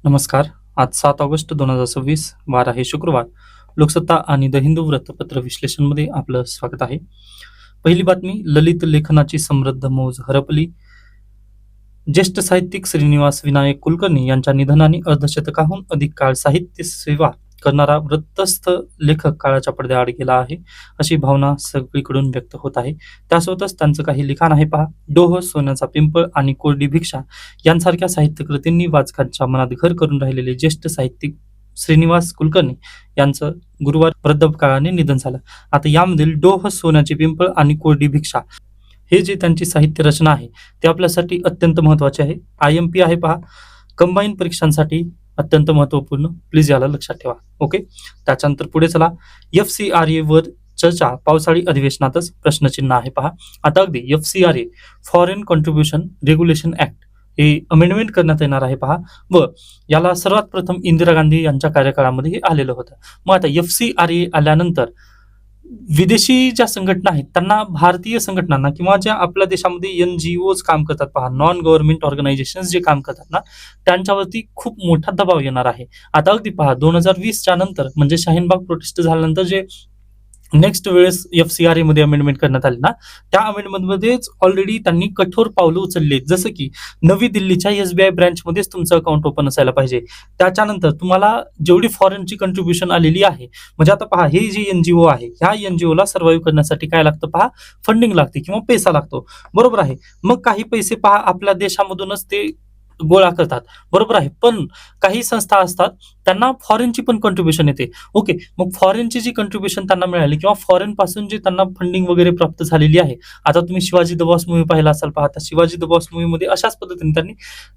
नमस्कार. आज 7 ऑगस्ट 2026 वार आहे शुक्रवार. लोकसत्ता आणि द हिंदू वृत्तपत्र विश्लेषणमध्ये आपलं स्वागत आहे. पहिली बातमी, ललित लेखनाची समृद्ध मौज हरपली. ज्येष्ठ साहित्यिक श्रीनिवास विनायक कुलकर्णी यांच्या निधनाने अर्धशतकाहून अधिक काळ साहित्य सेवा करणारा वृत्तस्थ लेखक काळाच्या पडद्याआड गेला आहे, अशी भावना सगळीकडून व्यक्त होत आहे. त्यासोबतच त्यांचं काही लिखाण आहे पहा. डोह, सोन्याचा पिंपळ आणि कोरडी भिक्षा यांसारख्या साहित्यकृतींनी वाचकांच्या मनात घर करून राहिलेले ज्येष्ठ साहित्यिक श्रीनिवास कुलकर्णी यांचं गुरुवार वृद्धापकाळाने निधन झालं. आता यामधील डोह, सोन्याची पिंपळ आणि कोरडी भिक्षा हे जे त्यांची साहित्य रचना आहे ते आपल्यासाठी अत्यंत महत्वाचे आहे. IMP आहे पहा, कंबाईन परीक्षांसाठी अत्यंत महत्वपूर्ण. प्लीज याला लक्षात ठेवा. ओके. त्याच्यानंतर पुढे चला. FCRA वर चर्चा पावसाळी अधिवेशनातच प्रश्नचिन्ह आहे पहा. आता अगदी FCRA foreign contribution regulation act हे अमेंडमेंट करण्यात येणार आहे पहा. व याला सर्वात प्रथम इंदिरा गांधी यांच्या कार्यकाळामध्ये हे आलेलं होतं. मग आता FCRA आल्यानंतर विदेशी ज्या संघटना आहेत त्यांना भारतीय संघटनांना किंवा ज्या आपल्या देशामध्ये NGOज काम करतात पहा, नॉन गव्हर्नमेंट ऑर्गनायझेशन जे काम करतात ना, त्यांच्यावरती खूप मोठा दबाव येणार आहे. आता अगदी पहा, 2020च्या नंतर म्हणजे शाहीनबाग प्रोटेस्ट झाल्यानंतर जे नेक्स्ट वेळेस FCRA मध्ये अमेंडमेंट करण्यात आली ना, त्या अमेंडमेंट मध्येच ऑलरेडी त्यांनी कठोर पावलं उचलली, जसं की नवी दिल्लीच्या SBI ब्रँच मध्येच तुमचं अकाउंट ओपन असायला पाहिजे. त्याच्यानंतर तुम्हाला जेवढी फॉरेनची कंट्रीब्युशन आलेली आहे, म्हणजे आता पहा, हे जी NGO आहे, ह्या NGO ला सर्व्हाइव्ह करण्यासाठी काय लागतं पहा, फंडिंग लागते किंवा पैसा लागतो. बरोबर आहे. मग काही पैसे पहा आपल्या देशामधूनच ते गोळा करतात. बरोबर आहे. पण काही संस्था असतात त्यांना फॉरेनची पण कंट्रीब्युशन येते. ओके. मग फॉरेनची जी कंट्रीब्युशन त्यांना मिळाली किंवा फॉरेन पासून जी त्यांना फंडिंग वगैरे प्राप्त झालेली आहे. आता तुम्ही शिवाजी द बॉस मूवी पाहिला असाल पहा. आता शिवाजी द बॉस मूवी मध्ये अशाच पद्धतीने त्यांनी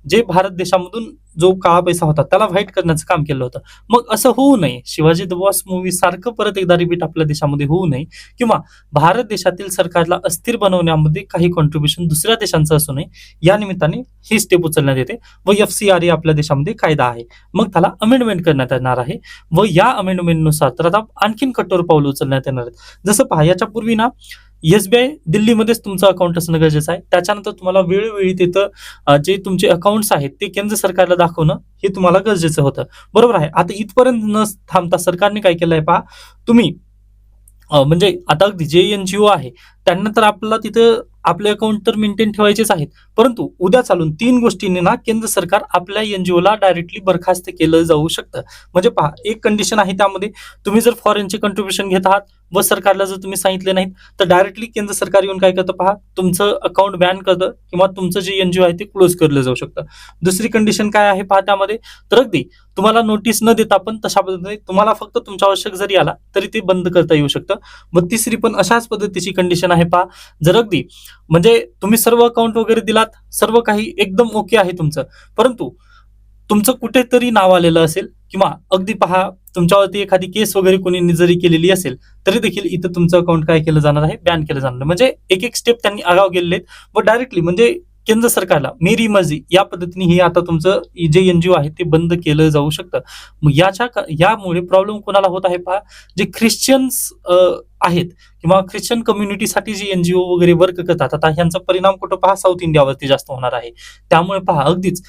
जे भारत देशामधून जो काळा पैसा होता त्याला व्हाईट करण्याचं काम केलं होतं. मग असं होऊ नये, शिवाजी द बॉस मूवी सारखं परत एकदा रिपीट आपल्या देशामध्ये होऊ नये किंवा भारत देशातील सरकारला अस्थिर बनवण्यामध्ये काही कॉन्ट्रीब्युशन दुसऱ्या देशांचं असू नये, या निमित्ताने ही स्टेप उचलण्यात येते. व FCRA आपल्या देशामध्ये कायदा आहे, मग त्याला अमेंडमेंट करण्यात येणार आहे. व या अमेंडमेंटनुसार तर आता आणखीन कठोर पाऊल उचलण्यात येणार आहेत. जसं पहा, याच्यापूर्वी ना SBI दिल्लीमध्येच तुमचं अकाउंट असणं गरजेचं आहे. त्याच्यानंतर तुम्हाला वेळोवेळी तिथं जे तुमचे अकाउंट्स आहेत ते केंद्र सरकारला दाखवणं हे तुम्हाला गरजेचं होतं. बरोबर आहे. आता इथपर्यंत न थांबता सरकारने काय केलंय पहा, तुम्ही म्हणजे आता अगदी जे NGO आहे त्यांना तर आपल्याला तिथं आपले अकाउंट तर मेंटेन ठेवायचेच आहेत, परंतु उद्या चालून 3 गोष्टींनी ना केंद्र सरकार आपल्या NGO ला डायरेक्टली बरखास्त केलं जाऊ शकतं. म्हणजे पहा, एक कंडिशन आहे त्यामध्ये, तुम्ही जर फॉरेनचे कंट्रीब्युशन घेत आहात व सरकारला जर तुम्ही सांगितले नाहीत तर डायरेक्टली केंद्र सरकार येऊन काय करतं पहा, तुमचं अकाउंट बॅन करतं किंवा तुमचं जे NGO आहे ते क्लोज करलं जाऊ शकतं. दुसरी कंडिशन काय आहे पहा त्यामध्ये, तर अगदी तुम्हाला नोटीस न देता पण तशा पद्धतीने तुम्हाला फक्त तुमचा आवश्यक जरी आला तरी ते बंद करता येऊ शकतं. व तिसरी पण अशाच पद्धतीची कंडिशन आहे पहा, जर अगदी म्हणजे तुम्ही सर्व अकाउंट वगैरे दिलात, सर्व काही एकदम ओके आहे तुमचं, परंतु तुमचं कुठेतरी नाव आलेलं असेल किंवा अगदी पहा तुमच्यावरती एखादी केस वगैरे कोणी जरी केलेली असेल तरी देखील इथं तुमचं अकाउंट काय केलं जाणार आहे, बॅन केलं जाणार आहे. म्हणजे एक एक स्टेप त्यांनी आगाव गेलेले आहेत व डायरेक्टली म्हणजे केंद्र सरकारला मेरी मर्जी या पद्धतीने हे आता तुमचं जे NGO आहे ते बंद केलं जाऊ शकतं. मग यामुळे प्रॉब्लेम कोणाला होत आहे पहा, जे ख्रिश्चन्स आहेत किंवा ख्रिश्चन कम्युनिटीसाठी जी NGO वगैरे वर्क करतात, आता ह्यांचा परिणाम कुठं पहा, साऊथ इंडियावरती जास्त होणार आहे. त्यामुळे पहा अगदीच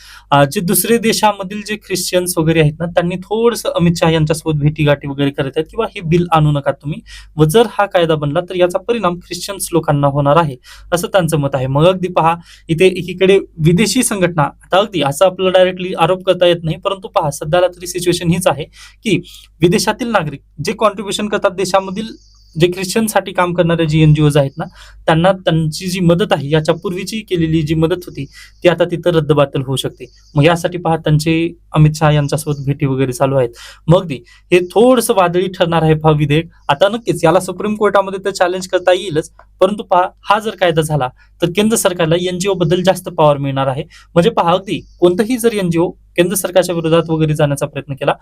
जे दुसरे देशामधील जे ख्रिश्चन्स वगैरे आहेत ना, त्यांनी थोडंसं अमित शहा यांच्यासोबत भेटीगाठी वगैरे करत आहेत किंवा हे बिल आणू नका तुम्ही, व जर हा कायदा बनला तर याचा परिणाम ख्रिश्चन्स लोकांना होणार आहे, असं त्यांचं मत आहे. मग अगदी पहा, इथे एकीकडे विदेशी संघटना, आता अगदी असं आपल्याला डायरेक्टली आरोप करता येत नाही, परंतु पहा सध्याला तरी सिच्युएशन हीच आहे की विदेशातील नागरिक जे कॉन्ट्रीब्युशन करतात देशामधील जे ख्रिश्चनसाठी काम करणारे जी NGOज आहेत ना, त्यांना त्यांची जी मदत आहे याच्या पूर्वीची केलेली जी मदत होती ती आता तिथं रद्दबातल होऊ शकते. मग यासाठी पहा त्यांचे अमित शहा यांच्यासोबत भेटी वगैरे चालू आहेत. मग अगदी हे थोडंसं वादळी ठरणार आहे पहा विधेयक. आता नक्कीच याला सुप्रीम कोर्टामध्ये तर चॅलेंज करता येईलच, परंतु पहा हा जर कायदा झाला तर केंद्र सरकारला NGO बद्दल जास्त पॉवर मिळणार आहे. म्हणजे पहा अगदी कोणतंही जर NGO केंद्र सरकारच्या विरोधात वगैरे जाण्याचा प्रयत्न केला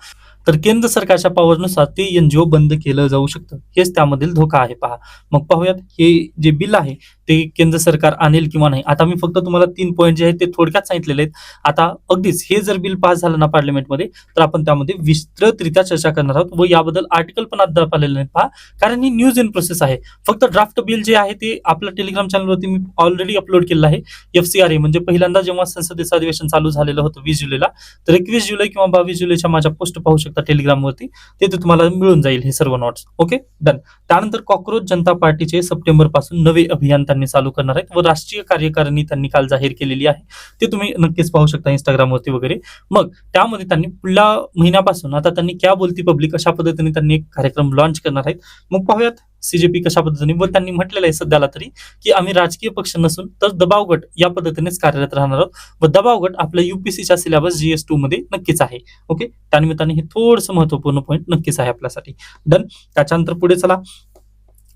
तर केंद्र सरकारच्या पॉवरनुसार ते NGO बंद केलं जाऊ शकतं. हेच त्यामधील धोका आहे पहा. मग पाहूयात हे जे बिल आहे ते केंद्र सरकार आणेल किंवा नाही. आता मी फक्त तुम्हाला 3 पॉईंट जे आहेत ते थोडक्यात सांगितलेले आहेत. आता अगदीच हे जर बिल पास झालं ना पार्लमेंटमध्ये, तर आपण त्यामध्ये विस्तृतरित्या चर्चा करणार आहोत व याबद्दल आर्टिकल पण अद्याप आलेले नाहीत पहा, कारण ही न्यूज इन प्रोसेस आहे. फक्त ड्राफ्ट बिल जे आहे ते आपल्या टेलिग्राम चॅनलवरती मी ऑलरेडी अपलोड केलेलं आहे. FCRA म्हणजे पहिल्यांदा जेव्हा संसदेचं अधिवेशन चालू झालेलं होतं 20 जुलैला, तर 21 जुलै किंवा 22 जुलैच्या माझ्या पोस्ट पाहू शकता टेलिग्रामवरती, तिथे तुम्हाला मिळून जाईल हे सर्व नोट्स. Okay, done. त्यानंतर कॉकरोच जनता पार्टीचे सप्टेंबर पासून नवे अभियान त्यांनी चालू करणार आहेत व राष्ट्रीय कार्यकारिणी त्यांनी काल जाहीर केलेली आहे. ते तुम्ही नक्कीच पाहू शकता इंस्टाग्रामवरती वगैरे. मग त्यामध्ये त्यांनी पुढल्या महिन्यापासून आता त्यांनी क्या बोलती पब्लिक अशा पद्धतीने त्यांनी एक कार्यक्रम लॉन्च करणार आहेत. मग पाहूयात CJP कशा पद्धतीने, व त्यांनी म्हटलेलं आहे सध्याला तरी की आम्ही राजकीय पक्ष नसून तर दबाव गट या पद्धतीनेच कार्यरत राहणार आहोत व दबाव गट आपल्या UPSCच्या सिलेबस GS2 मध्ये नक्कीच आहे. ओके, त्यानिमित्ताने हे थोडंसं महत्वपूर्ण पॉईंट नक्कीच आहे आपल्यासाठी. डन. त्याच्यानंतर पुढे चला,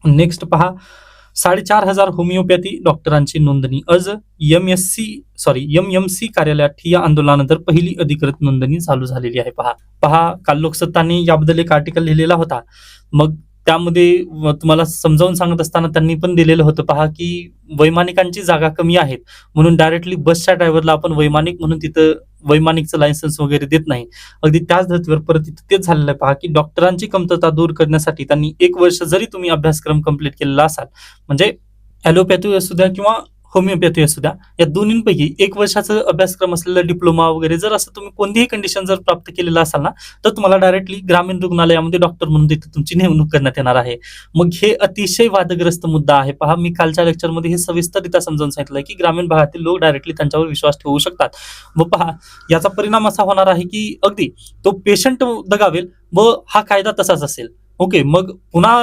नेक्स्ट पहा, 4,500 होमिओपॅथी डॉक्टरांची नोंदणी. MMC कार्यालयात ठिय्या आंदोलनानंतर पहिली अधिकृत नोंदणी चालू झालेली आहे. पहा काल लोकसत्ताने याबद्दल एक आर्टिकल लिहिलेला होता. मग त्यामध्ये तुम्हाला समजावून सांगत असताना त्यांनी पण दिलेलं होतं पहा की वैमानिकांची जागा कमी आहेत म्हणून डायरेक्टली बसच्या ड्रायव्हरला आपण वैमानिक म्हणून तिथं वैमानिकचं लायसन्स वगैरे देत नाही. अगदी त्याच धर्तीवर परत तिथं तेच झालेलं आहे पहा की डॉक्टरांची कमतरता दूर करण्यासाठी त्यांनी 1 वर्ष जरी तुम्ही अभ्यासक्रम कंप्लीट केलेला असाल, म्हणजे ॲलोपॅथी असू द्या किंवा होमिओपॅथी असू द्या, या दोन्हींपैकी 1 वर्षाचा अभ्यासक्रम असलेला डिप्लोमा वगैरे जर असं तुम्ही कोणतीही कंडिशन जर प्राप्त केलेलं असाल ना, तर तुम्हाला डायरेक्टली ग्रामीण रुग्णालयामध्ये डॉक्टर म्हणून तिथे तुमची नेमणूक करण्यात येणार आहे. मग हे अतिशय वादग्रस्त मुद्दा आहे. पहा, मी कालच्या लेक्चरमध्ये हे सविस्तररित्या समजावून सांगितलं की ग्रामीण भागातील लोक डायरेक्टली त्यांच्यावर विश्वास ठेवू शकतात. व पहा, याचा परिणाम असा होणार आहे की अगदी तो पेशंट दगावेल व हा कायदा तसाच असेल. ओके, मग पुन्हा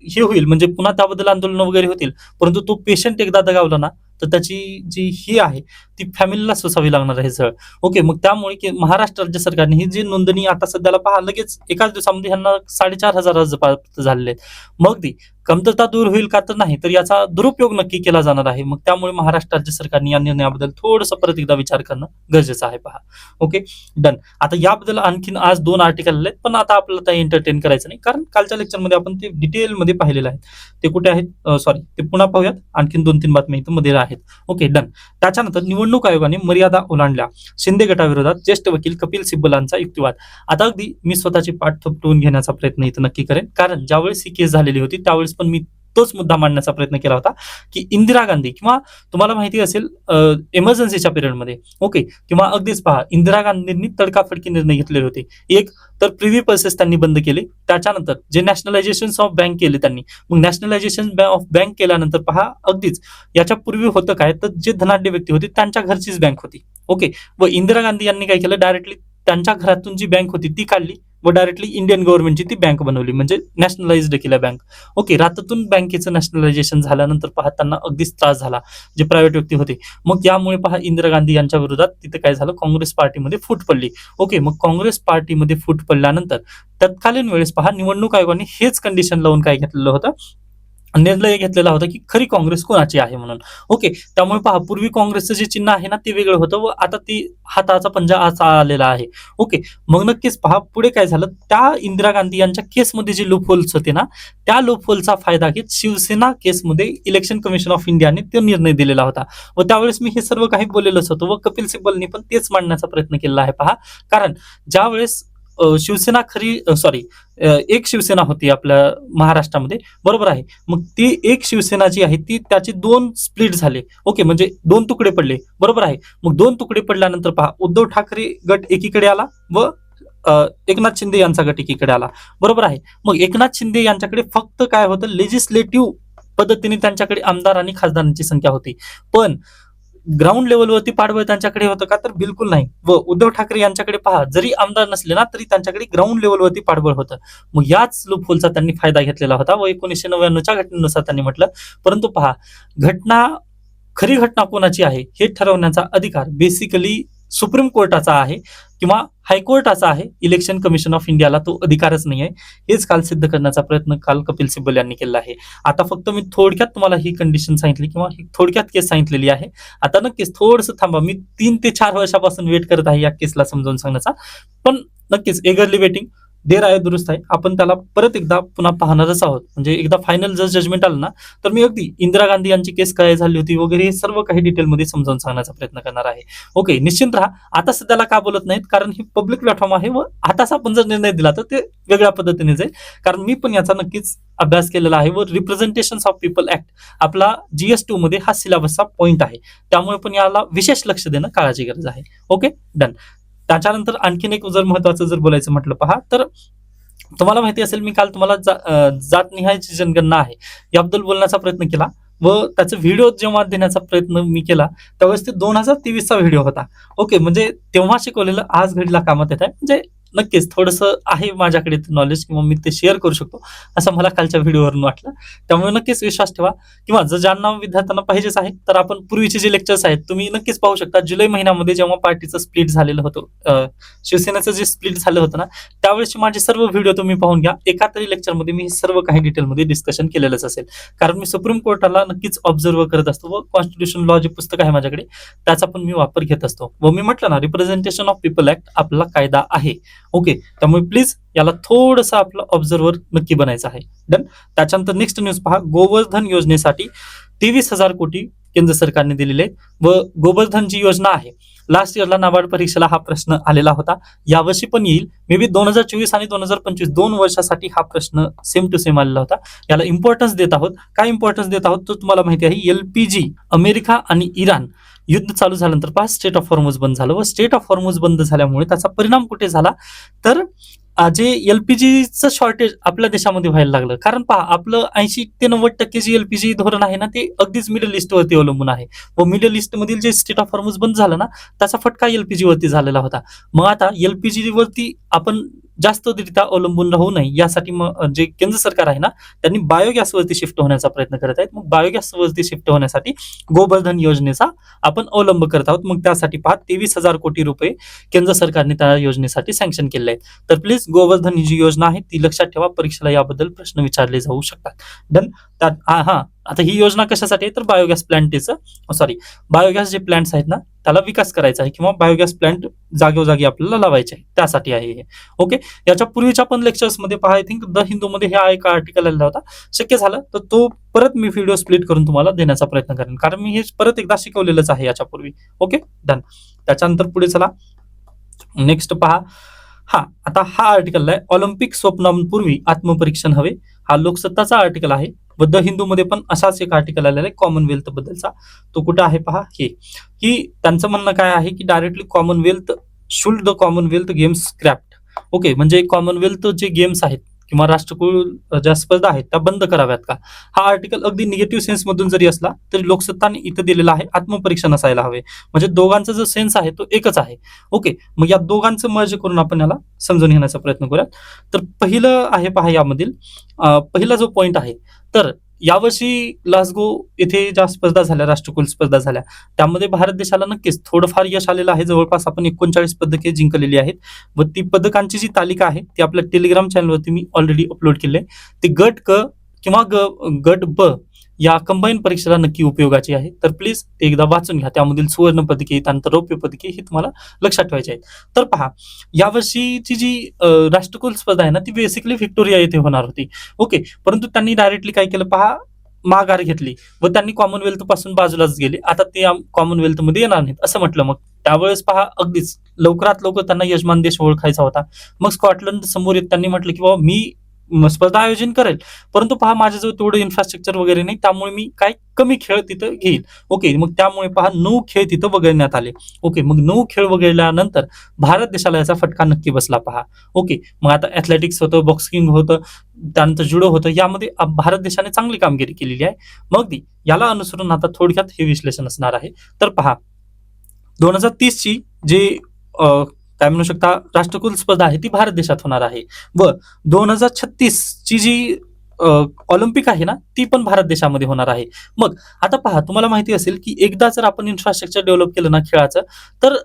हे होईल, म्हणजे पुन्हा त्याबद्दल आंदोलन वगैरे होतील, परंतु तो पेशंट एकदा दगावला ना तर त्याची जी ही आहे ती फॅमिलीला सोसावी लागणार आहे झळ. ओके, मग त्यामुळे महाराष्ट्र राज्य सरकारने ही जी नोंदणी आता सध्याला पहा लगेच एकाच दिवसामध्ये ह्यांना 4,500 अर्ज प्राप्त झालेले आहेत. मग ती कमतरता दूर होईल का तर नाही, तर याचा दुरुपयोग नक्की केला जाणार आहे. मग त्यामुळे महाराष्ट्र राज्य सरकारने या निर्णयाबद्दल थोडंसं परत एकदा विचार करणं गरजेचं आहे. पहा, ओके, डन. आता याबद्दल आणखीन आज 2 आर्टिकल आले, पण आता आपल्याला काही एंटरटेन करायचं नाही, कारण कालच्या लेक्चरमध्ये आपण ते डिटेलमध्ये पाहिलेलं आहे. ते कुठे आहेत, सॉरी, ते पुन्हा पाहूयात. आणखीन 2-3 बातम्या इथं मध्ये आहेत. Okay, done. त्याच्यानंतर निवडणूक आयोगाने मर्यादा ओलांडल्या, शिंदे गटाविरोधात ज्येष्ठ वकील कपिल सिब्बलांचा युक्तिवाद. आता अगदी मी स्वतःची पाठ थपटवून घेण्याचा प्रयत्न इथं नक्की करेन, कारण ज्यावेळेस ही केस झालेली होती त्यावेळेस पण मी तोच मुद्दा मांडण्याचा प्रयत्न केला होता की इंदिरा गांधी किंवा तुम्हाला माहिती असेल इमर्जन्सीच्या पिरियडमध्ये, ओके, किंवा अगदीच पहा इंदिरा गांधींनी तडकाफडकी निर्णय घेतलेले होते. एक तर प्रिव्ही पर्सेस त्यांनी बंद केले, त्याच्यानंतर जे नॅशनलायझेशन ऑफ बँक केले त्यांनी, मग नॅशनलायझेशन ऑफ बँक केल्यानंतर पहा अगदीच याच्या पूर्वी होतं काय, तर जे धनाढ्य व्यक्ती होते त्यांच्या घरचीच बँक होती. ओके, व इंदिरा गांधी यांनी काय केलं, डायरेक्टली त्यांच्या घरातून जी बँक होती ती काढली व डायरेक्टली इंडियन गव्हर्नमेंटची ती बँक बनवली, म्हणजे नॅशनलाइज्ड केल्या बँक. ओके, रातातून बँकेचं नॅशनलायझेशन झाल्यानंतर पहा त्यांना अगदीच त्रास झाला, जे प्रायव्हेट व्यक्ती होते. मग यामुळे पहा इंदिरा गांधी यांच्या विरोधात तिथे काय झालं, काँग्रेस पार्टीमध्ये फूट पडली. ओके, मग काँग्रेस पार्टीमध्ये फूट पडल्यानंतर तत्कालीन वेळेस पहा निवडणूक आयोगाने हेच कंडिशन लावून काय घेतलेलं होतं, निर्णय घेतलेला होता की खरी काँग्रेस कोणाची आहे म्हणून. ओके, त्यामुळे पहा पूर्वी काँग्रेसचं जे चिन्ह आहे ना ते वेगळं होतं व आता ती हाताचा पंजा असा आलेला आहे. ओके, मग नक्कीच पहा पुढे काय झालं, त्या इंदिरा गांधी यांच्या केसमध्ये जे लूप होल्स होते ना, त्या लूप होलचा फायदा घेत शिवसेना केसमध्ये इलेक्शन कमिशन ऑफ इंडियाने तो निर्णय दिलेला होता व त्यावेळेस मी हे सर्व काही बोललेलंच होतं व कपिल सिब्बलनी पण तेच मांडण्याचा प्रयत्न केलेला आहे. पहा, कारण ज्यावेळेस शिवसेना एक शिवसेना होती आपल्या महाराष्ट्रामध्ये, बरोबर आहे. मग ती एक शिवसेना जी आहे ती त्याचे 2 स्प्लिट झाले. ओके, म्हणजे 2 तुकडे पडले, बरोबर आहे. मग 2 तुकडे पडल्यानंतर पहा उद्धव ठाकरे गट एकीकडे आला व एकनाथ शिंदे यांचा गट एकीकडे आला, बरोबर आहे. मग एकनाथ शिंदे यांच्याकडे फक्त काय होतं, लेजिस्लेटिव्ह पद्धतीने त्यांच्याकडे आमदार आणि खासदारांची संख्या होती, पण ग्राउंड लेवलवरती पाठबळ त्यांच्याकडे होतं का, तर बिलकुल नाही. व उद्धव ठाकरे यांच्याकडे पहा जरी आमदार नसले ना तरी त्यांच्याकडे ग्राउंड लेवलवरती पाठबळ होतं. मग याच लूपहोलचा त्यांनी फायदा घेतलेला होता व 1999च्या घटनेनुसार त्यांनी म्हटलं, परंतु पहा खरी घटना कोणाची आहे हे ठरवण्याचा अधिकार बेसिकली सुप्रीम कोर्टाचा आहे किंवा हायकोर्टाचा आहे. इलेक्शन कमिशन ऑफ इंडियाला तो अधिकारच नाही आहे. हेच काल सिद्ध करण्याचा प्रयत्न काल कपिल सिब्बल यांनी केला आहे. आता फक्त मी थोडक्यात तुम्हाला ही कंडिशन सांगितली किंवा ही थोडक्यात केस सांगितलेली आहे. आता नक्कीच थोडंसं थांबा, मी 3 ते 4 वर्षापासून वेट करत आहे या केसला समजावून सांगण्याचा, पण नक्कीच एगरली वेटिंग. देर आहे दुरुस्त आहे, आपण त्याला परत एकदा पुन्हा पाहणारच आहोत. म्हणजे एकदा फायनल जर जजमेंट आलं ना, तर मी अगदी इंदिरा गांधी यांची केस काय झाली होती वगैरे हे सर्व काही डिटेलमध्ये समजावून सांगण्याचा प्रयत्न करणार आहे. ओके, निश्चिंत राहा. आता सध्याला का बोलत नाहीत, कारण ही पब्लिक प्लॅटफॉर्म आहे व आताच आपण जर निर्णय दिला तर ते वेगळ्या पद्धतीने जाईल. कारण मी पण याचा नक्कीच अभ्यास केलेला आहे व रिप्रेझेंटेशन ऑफ पीपल ऍक्ट आपला GS2 मध्ये हा सिलेबसचा पॉईंट आहे. त्यामुळे पण याला विशेष लक्ष देणं काळाची गरज आहे. Okay, done. त्याच्यानंतर आणखीन एक जर महत्वाचं जर बोलायचं म्हटलं पहा, तर तुम्हाला माहिती असेल मी काल तुम्हाला जातनिहाय जी जनगणना आहे याबद्दल बोलण्याचा प्रयत्न केला व त्याचा व्हिडिओ जेव्हा देण्याचा प्रयत्न मी केला त्यावेळेस ते 2023चा व्हिडिओ होता. ओके, म्हणजे तेव्हा शिकवलेलं आज घडीला कामात येत आहे. म्हणजे नक्कीच थोडंसं आहे माझ्याकडे नॉलेज किंवा मी ते शेअर करू शकतो असं मला कालच्या व्हिडिओवरून वाटलं. त्यामुळे नक्कीच विश्वास ठेवा, किंवा जर ज्यांना विद्यार्थ्यांना पाहिजेच आहे तर आपण पूर्वीचे जे लेक्चर्स आहेत तुम्ही नक्कीच पाहू शकता. जुलै महिन्यामध्ये जेव्हा पार्टीचं स्प्लिट झालेलं होतं, शिवसेनेचं जे स्प्लिट झालं होतं ना, त्यावेळेस माझे सर्व व्हिडिओ तुम्ही पाहून घ्या. एका तरी लेक्चरमध्ये मी सर्व काही डिटेलमध्ये डिस्कशन केलेलंच असेल. कारण मी सुप्रीम कोर्टाला नक्कीच ऑब्झर्व करत असतो व कॉन्स्टिट्यूशन लॉ जे पुस्तक आहे माझ्याकडे त्याचा पण मी वापर घेत असतो. व मी म्हटलं ना, रिप्रेझेंटेशन ऑफ पीपल ऍक्ट आपला कायदा आहे. ओके, त्यामुळे प्लीज याला थोडंसं आपलं ऑब्झर्वर नक्की बनायचं आहे. डन. त्याच्यानंतर नेक्स्ट न्यूज पहा, गोवर्धन योजनेसाठी 23,000 कोटी केंद्र सरकारने दिलेले आहेत. व गोवर्धन जी योजना आहे, लास्ट इयरला नाबार्ड परीक्षेला हा प्रश्न आलेला होता, यावर्षी पण येईल. मे बी 2024 आणि 2025 2 वर्षासाठी हा प्रश्न सेम टू सेम आलेला होता. याला इम्पॉर्टन्स देत आहोत. काय इम्पॉर्टन्स देत आहोत तर तुम्हाला माहिती आहे, LPG अमेरिका आणि इराण युद्ध चालू झाल्यानंतर पहा स्टेट ऑफ हॉर्मुझ बंद झालं व स्टेट ऑफ हॉर्मुझ बंद झाल्यामुळे त्याचा परिणाम कुठे झाला तर जे LPGचं शॉर्टेज आपल्या देशामध्ये व्हायला लागलं. कारण पहा आपलं 80 ते 90% जे LPG धोरण आहे ना ते अगदीच मिडल ईस्ट वरती अवलंबून आहे व मिडल ईस्ट मधील जे स्टेट ऑफ हॉर्मुझ बंद झालं ना त्याचा फटका LPG वरती झालेला होता. मग आता LPG वरती आपण जास्तरित्या अवलंबून राहू नये यासाठी जे केंद्र सरकार आहे ना त्यांनी बायोगॅस वरती शिफ्ट होण्याचा प्रयत्न करत आहेत. मग बायोगॅस वरती शिफ्ट होण्यासाठी गोवर्धन योजनेचा आपण अवलंब करत आहोत. मग त्यासाठी पहा 23,000 कोटी रुपये केंद्र सरकारने त्या योजनेसाठी सँक्शन केले आहेत. तर प्लीज गोवर्धन ही जी योजना आहे ती लक्षात ठेवा, परीक्षेला याबद्दल प्रश्न विचारले जाऊ शकतात. डन. आता ही योजना कशासाठी आहे तर बायोगॅस बायोगॅस जे प्लांट्स आहेत ना त्याला विकास करायचा आहे किंवा बायोगॅस प्लांट जागोजागी आपल्याला लावायचे आहे त्यासाठी आहे हे. ओके, याच्या पूर्वीच्या पण लेक्चर्स मध्ये पहा, आय थिंक द हिंदू मध्ये हा एक आर्टिकल आलेला होता. शक्य झालं तर तो परत मी व्हिडिओ स्प्लिट करून तुम्हाला देण्याचा प्रयत्न करेन, कारण मी हे परत एकदा शिकवलेलंच आहे याच्यापूर्वी. Okay, done. त्याच्यानंतर पुढे चला, नेक्स्ट पहा. आता हा आर्टिकल आहे, ऑलिम्पिक स्वप्नांपूर्वी आत्मपरीक्षण हवे. हा लोकसत्ताचा आर्टिकल आहे व द हिंदू मध्ये पण असाच एक आर्टिकल आलेला आहे कॉमनवेल्थ बद्दलचा. तो कुठे आहे पहा, की त्यांचं म्हणणं काय आहे की directly Commonwealth should the Commonwealth games scrapped. Okay, म्हणजे कॉमनवेल्थ जे गेम्स आहेत किंवा राष्ट्रकुल ज्या स्पर्धा आहेत त्या बंद कराव्यात का. हा आर्टिकल अगदी निगेटिव्ह सेन्स मधून जरी असला तरी लोकसत्ताने इथं दिलेला आहे आत्मपरीक्षण असायला हवे. म्हणजे दोघांचा जो सेन्स आहे तो एकच आहे. ओके, मग या दोघांचं मर्ज करून आपण याला समजून घेण्याचा प्रयत्न करूयात. तर पहिलं आहे पहा यामधील पहिला जो पॉइंट आहे, तर यावर्षी ग्लासगो येथे ज्या स्पर्धा झाल्या, राष्ट्रकुल स्पर्धा झाल्या, त्यामध्ये भारत देशाला नक्कीच थोडंफार यश आलेलं आहे. जवळपास आपण 39 पदके जिंकलेली आहेत व ती पदकांची जी तालिका आहे ती आपल्या टेलिग्राम चॅनलवरती मी ऑलरेडी अपलोड केली आहे. ते गट क किंवा गट ब या कंबाईन परीक्षेला नक्की उपयोगाची आहे. तर प्लीज ते एकदा वाचून घ्या. त्यामधील सुवर्ण पदके त्यानंतर रौप्य पदके हे तुम्हाला लक्षात ठेवायचे आहेत. तर पहा, यावर्षीची जी राष्ट्रकुल स्पर्धा आहे ना ती बेसिकली व्हिक्टोरिया येथे होणार होती. ओके, परंतु त्यांनी डायरेक्टली काय केलं पहा, माघार घेतली व त्यांनी कॉमनवेल्थ पासून बाजूलाच गेले. आता ते कॉमनवेल्थ मध्ये येणार नाहीत असं म्हटलं. मग त्यावेळेस पहा अगदीच लवकरात लवकर त्यांना यजमान देश ओळखायचा होता. मग स्कॉटलंड समोर येत त्यांनी म्हटलं की बाबा मी स्पर्धा आयोजन करेल, परंतु पहा माझ्याजवळ तेवढं इन्फ्रास्ट्रक्चर वगैरे नाही, त्यामुळे मी काय कमी खेळ तिथं घेईल. ओके, मग त्यामुळे पहा 9 खेळ तिथं वगळण्यात आले. ओके, मग 9 खेळ वगळल्यानंतर भारत देशाला याचा फटका नक्की बसला पहा. ओके, मग आता ऍथलेटिक्स होतं, बॉक्सिंग होतं, त्यानंतर जुडो होतं, यामध्ये भारत देशाने चांगली कामगिरी केलेली आहे. मग याला अनुसरून आता थोडक्यात हे विश्लेषण असणार आहे. तर पहा, 2030 ची जे काय म्हणू शकता राष्ट्रकुल स्पर्धा आहे ती भारत देशात होणार आहे व 2036 ची जी ऑलिम्पिक आहे ना ती पण भारत देशामध्ये होणार आहे. मग आता पहा, तुम्हाला माहिती असेल की एकदा जर आपण इन्फ्रास्ट्रक्चर डेव्हलप केलं ना खेळाचं, तर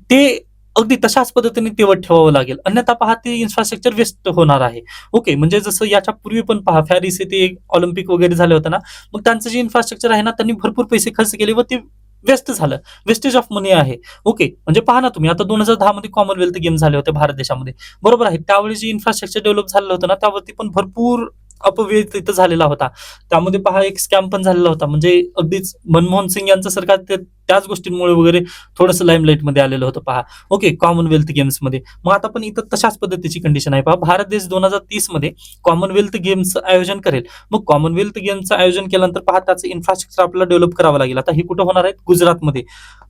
ते अगदी तशाच पद्धतीने तेवढ ठेवावं लागेल, अन्यथा पहा ते इन्फ्रास्ट्रक्चर वेस्ट होणार आहे. ओके, म्हणजे जसं याच्या पूर्वी पण पहा पॅरिस येथे ऑलिम्पिक वगैरे झाले होते ना, मग त्यांचं जे इन्फ्रास्ट्रक्चर आहे ना त्यांनी भरपूर पैसे खर्च केले व ते वेस्ट झालं, वेस्टेज ऑफ मनी आहे. ओके, म्हणजे पहा ना तुम्ही, आता 2010 मध्ये कॉमनवेल्थ गेम झाले होते भारत देशामध्ये, बरोबर आहे. त्यावेळी जे इन्फ्रास्ट्रक्चर डेव्हलप झालेलं होतं ना, त्यावरती पण भरपूर अपव्यय तिथं झालेला होता. त्यामध्ये पहा एक स्कॅम पण झालेला होता, म्हणजे अगदीच मनमोहन सिंग यांचं सरकार त्याच गोष्टींमुळे वगैरे थोडंसं लाईमलाईटमध्ये आलेलं होतं पहा. ओके, कॉमनवेल्थ गेम्समध्ये. मग आता पण इथं तशाच पद्धतीची कंडिशन आहे पहा. भारत देश 2030 मध्ये कॉमनवेल्थ गेम्सचं आयोजन करेल. मग कॉमनवेल्थ गेम्सचं आयोजन केल्यानंतर पहा त्याचं इन्फ्रास्ट्रक्चर आपल्याला डेव्हलप करावं लागेल. आता हे कुठं होणार आहे? गुजरातमध्ये.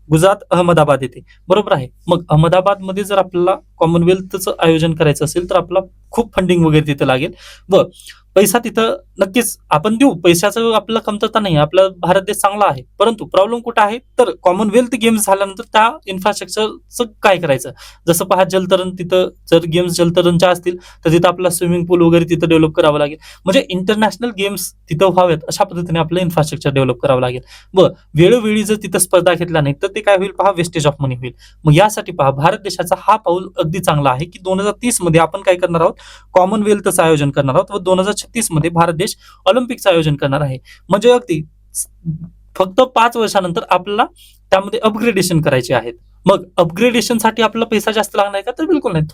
गुजरात अहमदाबाद येथे, बरोबर आहे. मग अहमदाबादमध्ये जर आपल्याला कॉमनवेल्थचं आयोजन करायचं असेल तर आपला खूप फंडिंग वगैरे तिथे लागेल व पैसा तिथं नक्कीच आपण देऊ. पैशाचं आपल्याला कमतरता नाही, आपला भारत देश चांगला आहे. परंतु प्रॉब्लेम कुठं आहे? तर कॉमनवेल्थ गेम्स झाल्यानंतर त्या इन्फ्रास्ट्रक्चरचं काय करायचं? जसं पहा जलतरण, तिथं जर गेम्स जलतरणच्या असतील तर तिथं आपला स्विमिंग पूल वगैरे तिथं डेव्हलप करावं लागेल. म्हणजे इंटरनॅशनल गेम्स तिथं व्हावेत अशा पद्धतीने आपलं इन्फ्रास्ट्रक्चर डेव्हलप करावं लागेल. व वेळोवेळी जर तिथं स्पर्धा घेतल्या नाही तर ते काय होईल पहा? वेस्टेज ऑफ मनी होईल. मग यासाठी पहा भारत देशाचा हा पाऊल अगदी चांगला आहे की 2030 मध्ये आपण काय करणार आहोत? कॉमनवेल्थचं आयोजन करणार आहोत व 2036 मध्ये भारत देश ऑलिम्पिकचं आयोजन करणार आहे. म्हणजे अगदी फक्त 5 वर्षानंतर आपल्याला त्यामध्ये अपग्रेडेशन करायचे आहेत. मग अपग्रेडेशनसाठी आपल्याला पैसा जास्त लागणार आहे का? तर बिलकुल नाही.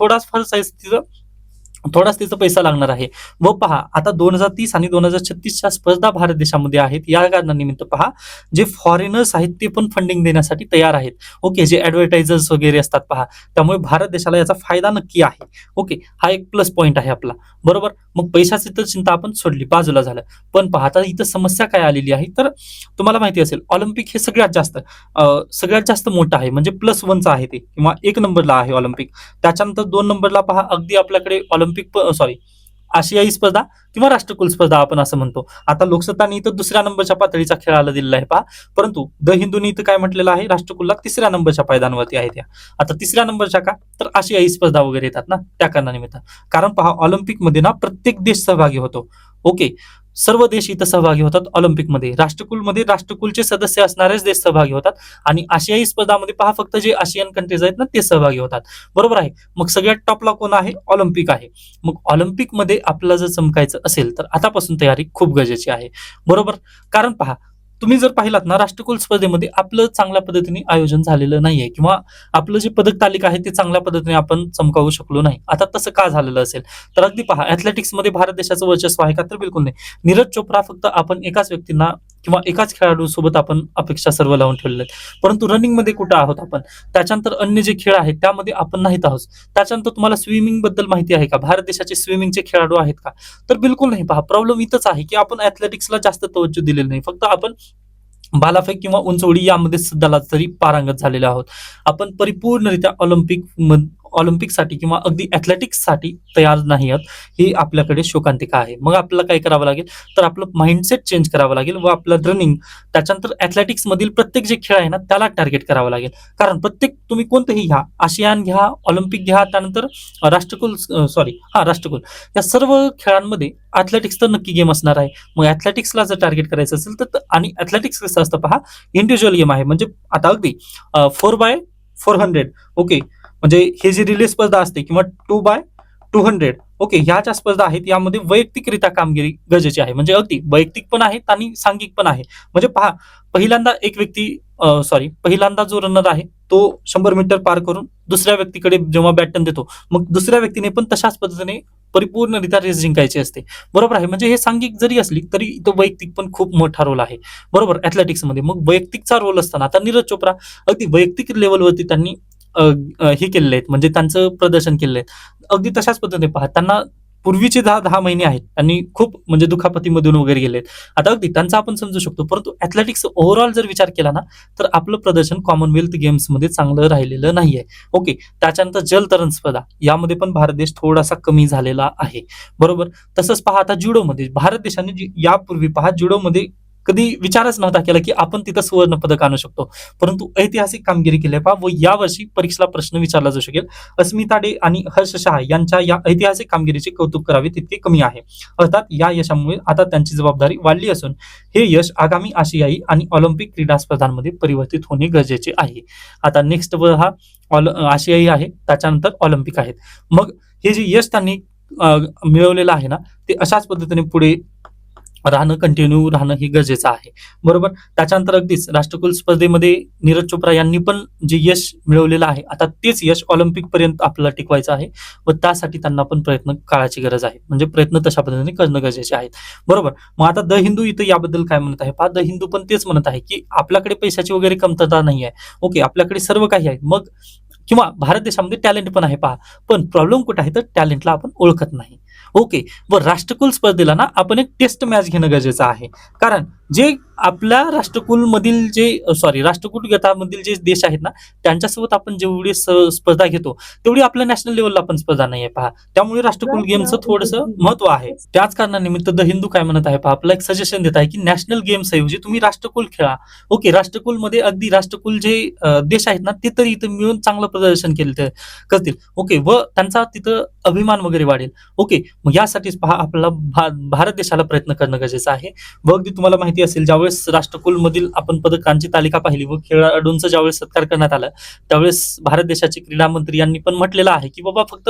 थोडाच तिचा पैसा लागणार आहे. व पहा आता 2030 आणि 2036च्या स्पर्धा भारत देशामध्ये आहेत. या कारणानिमित्त पहा जे फॉरेनर्स आहेत ते पण फंडिंग देण्यासाठी तयार आहेत. ओके, जे ऍडव्हर्टायझर्स वगैरे असतात पहा, त्यामुळे भारत देशाला याचा फायदा नक्की आहे. ओके, हा एक प्लस पॉईंट आहे आपला, बरोबर. मग पैशाची तर चिंता आपण सोडली, बाजूला झालं. पण पहा आता इथं समस्या काय आलेली आहे, तर तुम्हाला माहिती असेल ऑलिम्पिक हे सगळ्यात जास्त मोठं आहे, म्हणजे +1चं आहे ते, किंवा 1 नंबरला आहे ऑलिम्पिक. त्याच्यानंतर 2 नंबरला पहा अगदी आपल्याकडे आशियाई स्पर्धा किंवा राष्ट्रकुल स्पर्धा आपण असं म्हणतो. आता लोकसत्तानी इथं 2ऱ्या नंबरच्या पातळीचा खेळाला दिलेला आहे पहा. परंतु द हिंदूनी इथं काय म्हटलेलं आहे? राष्ट्रकुलला 3ऱ्या नंबरच्या पायदानावरती आहे त्या. आता 3ऱ्या नंबरच्या का? तर आशियाई स्पर्धा वगैरे येतात ना, त्या कारणानिमित्त. कारण पहा ऑलिम्पिकमध्ये ना प्रत्येक देश सहभागी होतो. ओके, सर्व देश इथं सहभागी होतात ऑलिम्पिकमध्ये. राष्ट्रकुलमध्ये राष्ट्रकुलचे सदस्य असणारेच देश सहभागी होतात आणि आशियाई स्पर्धामध्ये पहा फक्त जे आशियन कंट्रीज आहेत ना ते सहभागी होतात, बरोबर आहे. मग सगळ्यात टॉपला कोण आहे? ऑलिम्पिक आहे. मग ऑलिम्पिकमध्ये आपल्याला जर चमकायचं असेल तर आतापासून तयारी खूप गरजेची आहे, बरोबर. कारण पहा तुम्ही जर पाहिलात ना राष्ट्रकुल स्पर्धेमध्ये आपलं चांगल्या पद्धतीने आयोजन झालेलं नाहीये, किंवा आपलं जे पदक तालिका आहे ते चांगल्या पद्धतीने आपण चमकावू शकलो नाही. आता तसं का झालेलं असेल? तर अगदी पहा ऍथलेटिक्समध्ये भारत देशाचं वर्चस्व आहे का? तर बिलकुल नाही. नीरज चोप्रा फक्त आपण एकाच व्यक्तींना किंवा एकाच खेळाडूसोबत आपण अपेक्षा सर्व लावून ठेवलेल्या आहेत. परंतु रनिंगमध्ये कुठं आहोत आपण? त्याच्यानंतर अन्य जे खेळ आहेत त्यामध्ये आपण नाहीत आहोत. त्याच्यानंतर तुम्हाला स्विमिंग बद्दल माहिती आहे का? भारत देशाचे स्विमिंगचे खेळाडू आहेत का? तर बिलकुल नाही. पहा प्रॉब्लेम इथंच आहे की आपण ऍथलेटिक्सला जास्त तवज्जो दिलेली नाही. फक्त आपण भालाफेक किंवा उंच उडी यामध्ये सुद्धा तरी पारंगत झालेले आहोत. आपण परिपूर्णरित्या ऑलिम्पिकसाठी किंवा अगदी ऍथलेटिक्ससाठी तयार नाही आहोत. ही आपल्याकडे शोकांतिका आहे. मग आपल्याला काय करावं लागेल? तर आपलं माइंडसेट चेंज करावं लागेल व आपलं रनिंग, त्याच्यानंतर ऍथलेटिक्स मधील प्रत्येक जे खेळ आहे ना त्याला टार्गेट करावं लागेल. कारण प्रत्येक तुम्ही कोणतेही घ्या, आशियान घ्या, ऑलिम्पिक घ्या, त्यानंतर राष्ट्रकुल, या सर्व खेळांमध्ये ऍथलेटिक्स तर नक्की गेम असणार आहे. मग ऍथलेटिक्सला जर टार्गेट करायचं असेल तर, आणि ऍथलेटिक्स कसं असतं पहा, इंडिव्हिज्युअल गेम आहे. म्हणजे आता अगदी 4x400, ओके, म्हणजे हे जी रिले स्पर्धा असते किंवा 2x200, ओके, ह्या ज्या स्पर्धा आहेत यामध्ये वैयक्तिकरित्या कामगिरी गरजेची आहे. म्हणजे अगदी वैयक्तिक पण आहेत आणि सांघिक पण आहे. म्हणजे पहा पहिल्यांदा जो रनर आहे तो 100 मीटर पार करून दुसऱ्या व्यक्तीकडे जेव्हा बॅटन देतो, मग दुसऱ्या व्यक्तीने पण तशाच पद्धतीने परिपूर्णरित्या रेस जिंकायची असते, बरोबर आहे. म्हणजे हे सांघिक जरी असली तरी तो वैयक्तिक पण खूप मोठा रोल आहे, बरोबर, ऍथलेटिक्समध्ये. मग वैयक्तिकचा रोल असताना आता नीरज चोप्रा अगदी वैयक्तिक लेवलवरती त्यांनी हे केलेले आहेत, म्हणजे त्यांचं प्रदर्शन केलेलं आहे. अगदी तशाच पद्धतीने पहा त्यांना पूर्वीचे 10 महिने आहेत त्यांनी खूप म्हणजे दुखापतीमधून वगैरे गेलेत. आता अगदी त्यांचा आपण समजू शकतो. परंतु ऍथलेटिक्स ओव्हरऑल जर विचार केला ना तर आपलं प्रदर्शन कॉमनवेल्थ गेम्समध्ये चांगलं राहिलेलं नाहीये. ओके, त्याच्यानंतर जलतरण स्पर्धा यामध्ये पण भारत देश थोडासा कमी झालेला आहे, बरोबर. तसंच पहा आता जुडोमध्ये भारत देशाने यापूर्वी पहा जुडोमध्ये कधी विचारच नव्हता केला की आपण तिथं सुवर्ण पदक आणू शकतो. परंतु ऐतिहासिक कामगिरी केली आहे पहा, व यावर्षी परीक्षेला प्रश्न विचारला जाऊ शकेल. अस्मिता डे आणि हर्ष शाह यांच्या या ऐतिहासिक कामगिरीचे कौतुक करावे तितके कमी आहे. अर्थात या यशामुळे आता त्यांची जबाबदारी वाढली असून हे यश आगामी आशियाई आणि ऑलिम्पिक क्रीडा स्पर्धांमध्ये परिवर्तित होणे गरजेचे आहे. आता नेक्स्ट हा आशियाई आहे, त्याच्यानंतर ऑलिम्पिक आहेत. मग हे जे यश त्यांनी मिळवलेलं आहे ना ते अशाच पद्धतीने पुढे राहणं, कंटिन्यू राहणं हे गरजेचं आहे. बरोबर. त्याच्यानंतर अगदीच राष्ट्रकुल स्पर्धेमध्ये नीरज चोप्रा यांनी पण जे यश मिळवलेलं आहे, आता तेच यश ऑलिम्पिकपर्यंत आपल्याला टिकवायचं आहे व त्यासाठी त्यांना पण प्रयत्न काळाची गरज आहे. म्हणजे प्रयत्न तशा पद्धतीने करणं गरजेचे आहेत. बरोबर. मग आता द हिंदू इथं याबद्दल काय म्हणत आहे? पहा, द हिंदू पण तेच म्हणत आहे, की आपल्याकडे पैशाची वगैरे कमतरता नाही आहे. ओके, आपल्याकडे सर्व काही आहे. मग किंवा भारत देशामध्ये टॅलेंट पण आहे पहा. पण प्रॉब्लेम कुठे आहे तर टॅलेंटला आपण ओळखत नाही. ओके. व राष्ट्रकुल स्पर्धेला ना आपण एक टेस्ट मॅच घेणं गरजेचं आहे. कारण जे आपल्या राष्ट्रकुलमधील जे राष्ट्रकुल गटामधील जे देश आहेत ना, त्यांच्यासोबत आपण जेवढी स्पर्धा घेतो, तेवढी आपल्या नॅशनल लेव्हलला पण स्पर्धा नाहीये पहा. त्यामुळे राष्ट्रकुल गेमचं थोडंसं महत्त्व आहे. त्याच कारणानिमित्त द हिंदू काय म्हणत आहे पहा, आपल्याला एक सजेशन देत आहे, की नॅशनल गेम्स ऐवजी तुम्ही राष्ट्रकुल खेळा. ओके, राष्ट्रकुलमध्ये अगदी राष्ट्रकुल जे देश आहेत ना, ते तरी इथं मिळून चांगलं प्रदर्शन करतील. ओके, व त्यांचा तिथं अभिमान वगैरे वाढेल. ओके, मग यासाठीच पहा आपल्याला भारत देशाला प्रयत्न करणं गरजेचं आहे. व अगदी तुम्हाला माहिती असेल, ज्यावेळेस राष्ट्रकुलमधील आपण पदकांची तालिका पाहिली व खेळाडूंचा ज्यावेळेस सत्कार करण्यात आला, त्यावेळेस भारत देशाचे क्रीडा मंत्री यांनी पण म्हटलेलं आहे, की बाबा फक्त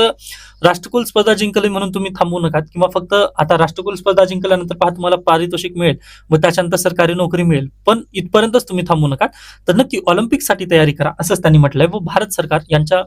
राष्ट्रकुल स्पर्धा जिंकली म्हणून तुम्ही थांबू नका, किंवा फक्त आता राष्ट्रकुल स्पर्धा जिंकल्यानंतर पहा तुम्हाला पारितोषिक मिळेल व त्याच्यानंतर सरकारी नोकरी मिळेल, पण इथपर्यंतच तुम्ही थांबू नका, तर नक्की ऑलिम्पिकसाठी तयारी करा, असंच त्यांनी म्हटलंय. व भारत सरकार यांच्या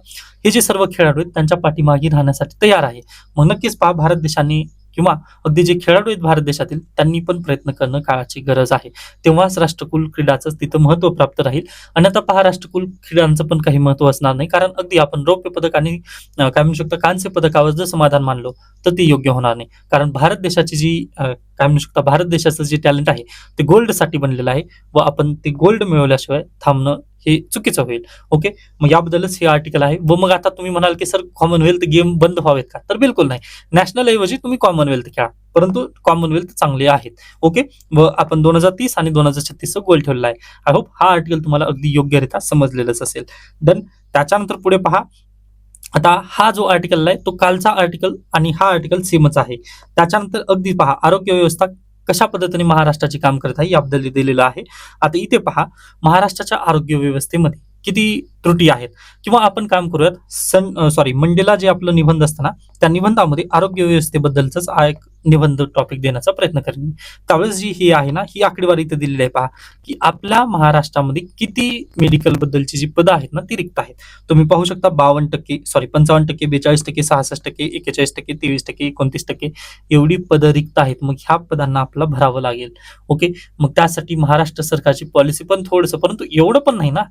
हे जे सर्व खेळाडू आहेत त्यांच्या पाठीमागे राहण्यासाठी तयार आहे. मग नक्कीच पहा, भारत देशाने किंवा अगदी जे खेळाडू आहेत भारत देशातील त्यांनी पण प्रयत्न करणं काळाची गरज आहे. तेव्हाच राष्ट्रकुल क्रीडाचं तिथं महत्त्व प्राप्त राहील. आणि आता पहा, राष्ट्रकुल क्रीडांचं पण काही महत्त्व असणार नाही, कारण अगदी आपण रौप्य पदक आणि काय म्हणू शकतो कांस्य पदकावर जर समाधान मानलो तर ते योग्य होणार नाही. कारण भारत देशाची जी काय म्हणू शकता भारत देशाचं जे टॅलेंट आहे ते गोल्डसाठी बनलेलं आहे व आपण ते गोल्ड मिळवल्याशिवाय थांबणं हे चुकीचं होईल. ओके, मग याबद्दलच हे आर्टिकल आहे. व मग आता तुम्ही म्हणाल की सर कॉमनवेल्थ गेम बंद व्हावेत का? तर बिलकुल नाही. नॅशनल ऐवजी तुम्ही कॉमनवेल्थ खेळा, परंतु कॉमनवेल्थ चांगले आहेत. ओके, व आपण 2030 आणि 2036 गोल ठेवलेला आहे. आय होप हा आर्टिकल तुम्हाला अगदी योग्यरित्या समजलेलंच असेल. डन. त्याच्यानंतर पुढे पहा, आता हा जो आर्टिकल आहे तो कालचा आर्टिकल आणि हा आर्टिकल सेमच आहे. त्याच्यानंतर अगदी पहा, आरोग्य व्यवस्था कशा पद्धतीने महाराष्ट्राची काम करत आहे याबद्दल दिलेलं आहे. आता इथे पहा, महाराष्ट्राच्या आरोग्य व्यवस्थेमध्ये किती त्रुटी आहेत, किंवा आपण काम करूयात मंडेला जे आपलं निबंध असतं ना, त्या निबंधामध्ये आरोग्य व्यवस्थेबद्दलच एक निबंध टॉपिक देण्याचा प्रयत्न करेन मी. त्यावेळेस जी ही आहे ना, ही आकडेवारी इथे दिलेली आहे पहा, की आपल्या महाराष्ट्रामध्ये किती मेडिकल बद्दलची जी पदं आहेत ना ती रिक्त आहेत. तुम्ही पाहू शकता 55%, 42%, 66%, 41%, 23%, 29% एवढी पदं रिक्त आहेत. मग ह्या पदांना आपल्याला भरावं लागेल. ओके, मग त्यासाठी महाराष्ट्र सरकारची पॉलिसी पण थोडंसं, परंतु एवढं पण नाही ना.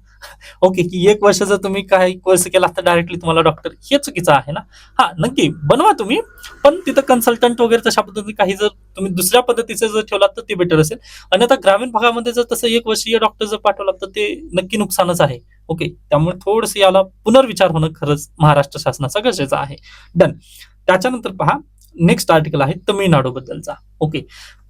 ओके, की 1 वर्ष जर तुम्ही काही कोर्स केला तर डायरेक्टली तुम्हाला डॉक्टर, हे चुकीचं आहे ना. हा, नक्की बनवा तुम्ही, पण तिथं कन्सल्टंट वगैरे तशा पद्धतीने काही जर तुम्ही दुसऱ्या पद्धतीचं जर ठेवलात तर ते बेटर असेल. आणि आता ग्रामीण भागामध्ये जर तसं 1 वर्षीय डॉक्टर जर पाठवला तर ते नक्की नुकसानच आहे. ओके, त्यामुळे थोडंसं याला पुनर्विचार होणं खरंच महाराष्ट्र शासनाचा गरजेचं आहे. डन. त्याच्यानंतर पहा, नेक्स्ट आर्टिकल आहे तमिळनाडू बद्दलचा. ओके,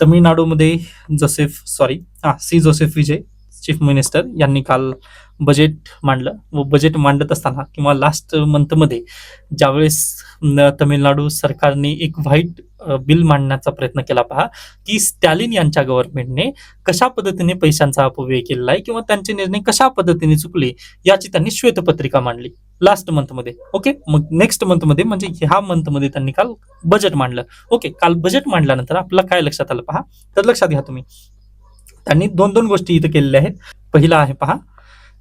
तमिळनाडूमध्ये सी जोसेफ विजय चीफ मिनिस्टर यांनी काल बजेट मांडलं. व बजेट मांडत असताना किंवा लास्ट मंथमध्ये ज्यावेळेस तमिळनाडू सरकारने एक व्हाईट बिल मांडण्याचा प्रयत्न केला पहा, की स्टॅलिन यांच्या गव्हर्नमेंटने कशा पद्धतीने पैशांचा अपव्यय केलेला आहे किंवा त्यांचे निर्णय कशा पद्धतीने चुकले याची त्यांनी श्वेतपत्रिका मांडली लास्ट मंथमध्ये. ओके, मग नेक्स्ट मंथमध्ये म्हणजे ह्या मंथमध्ये त्यांनी काल बजेट मांडलं. ओके, काल बजेट मांडल्यानंतर आपल्याला काय लक्षात आलं पहा, तर लक्षात घ्या तुम्ही, त्यांनी 2 गोष्टी इथं केलेल्या आहेत. पहिला आहे पहा,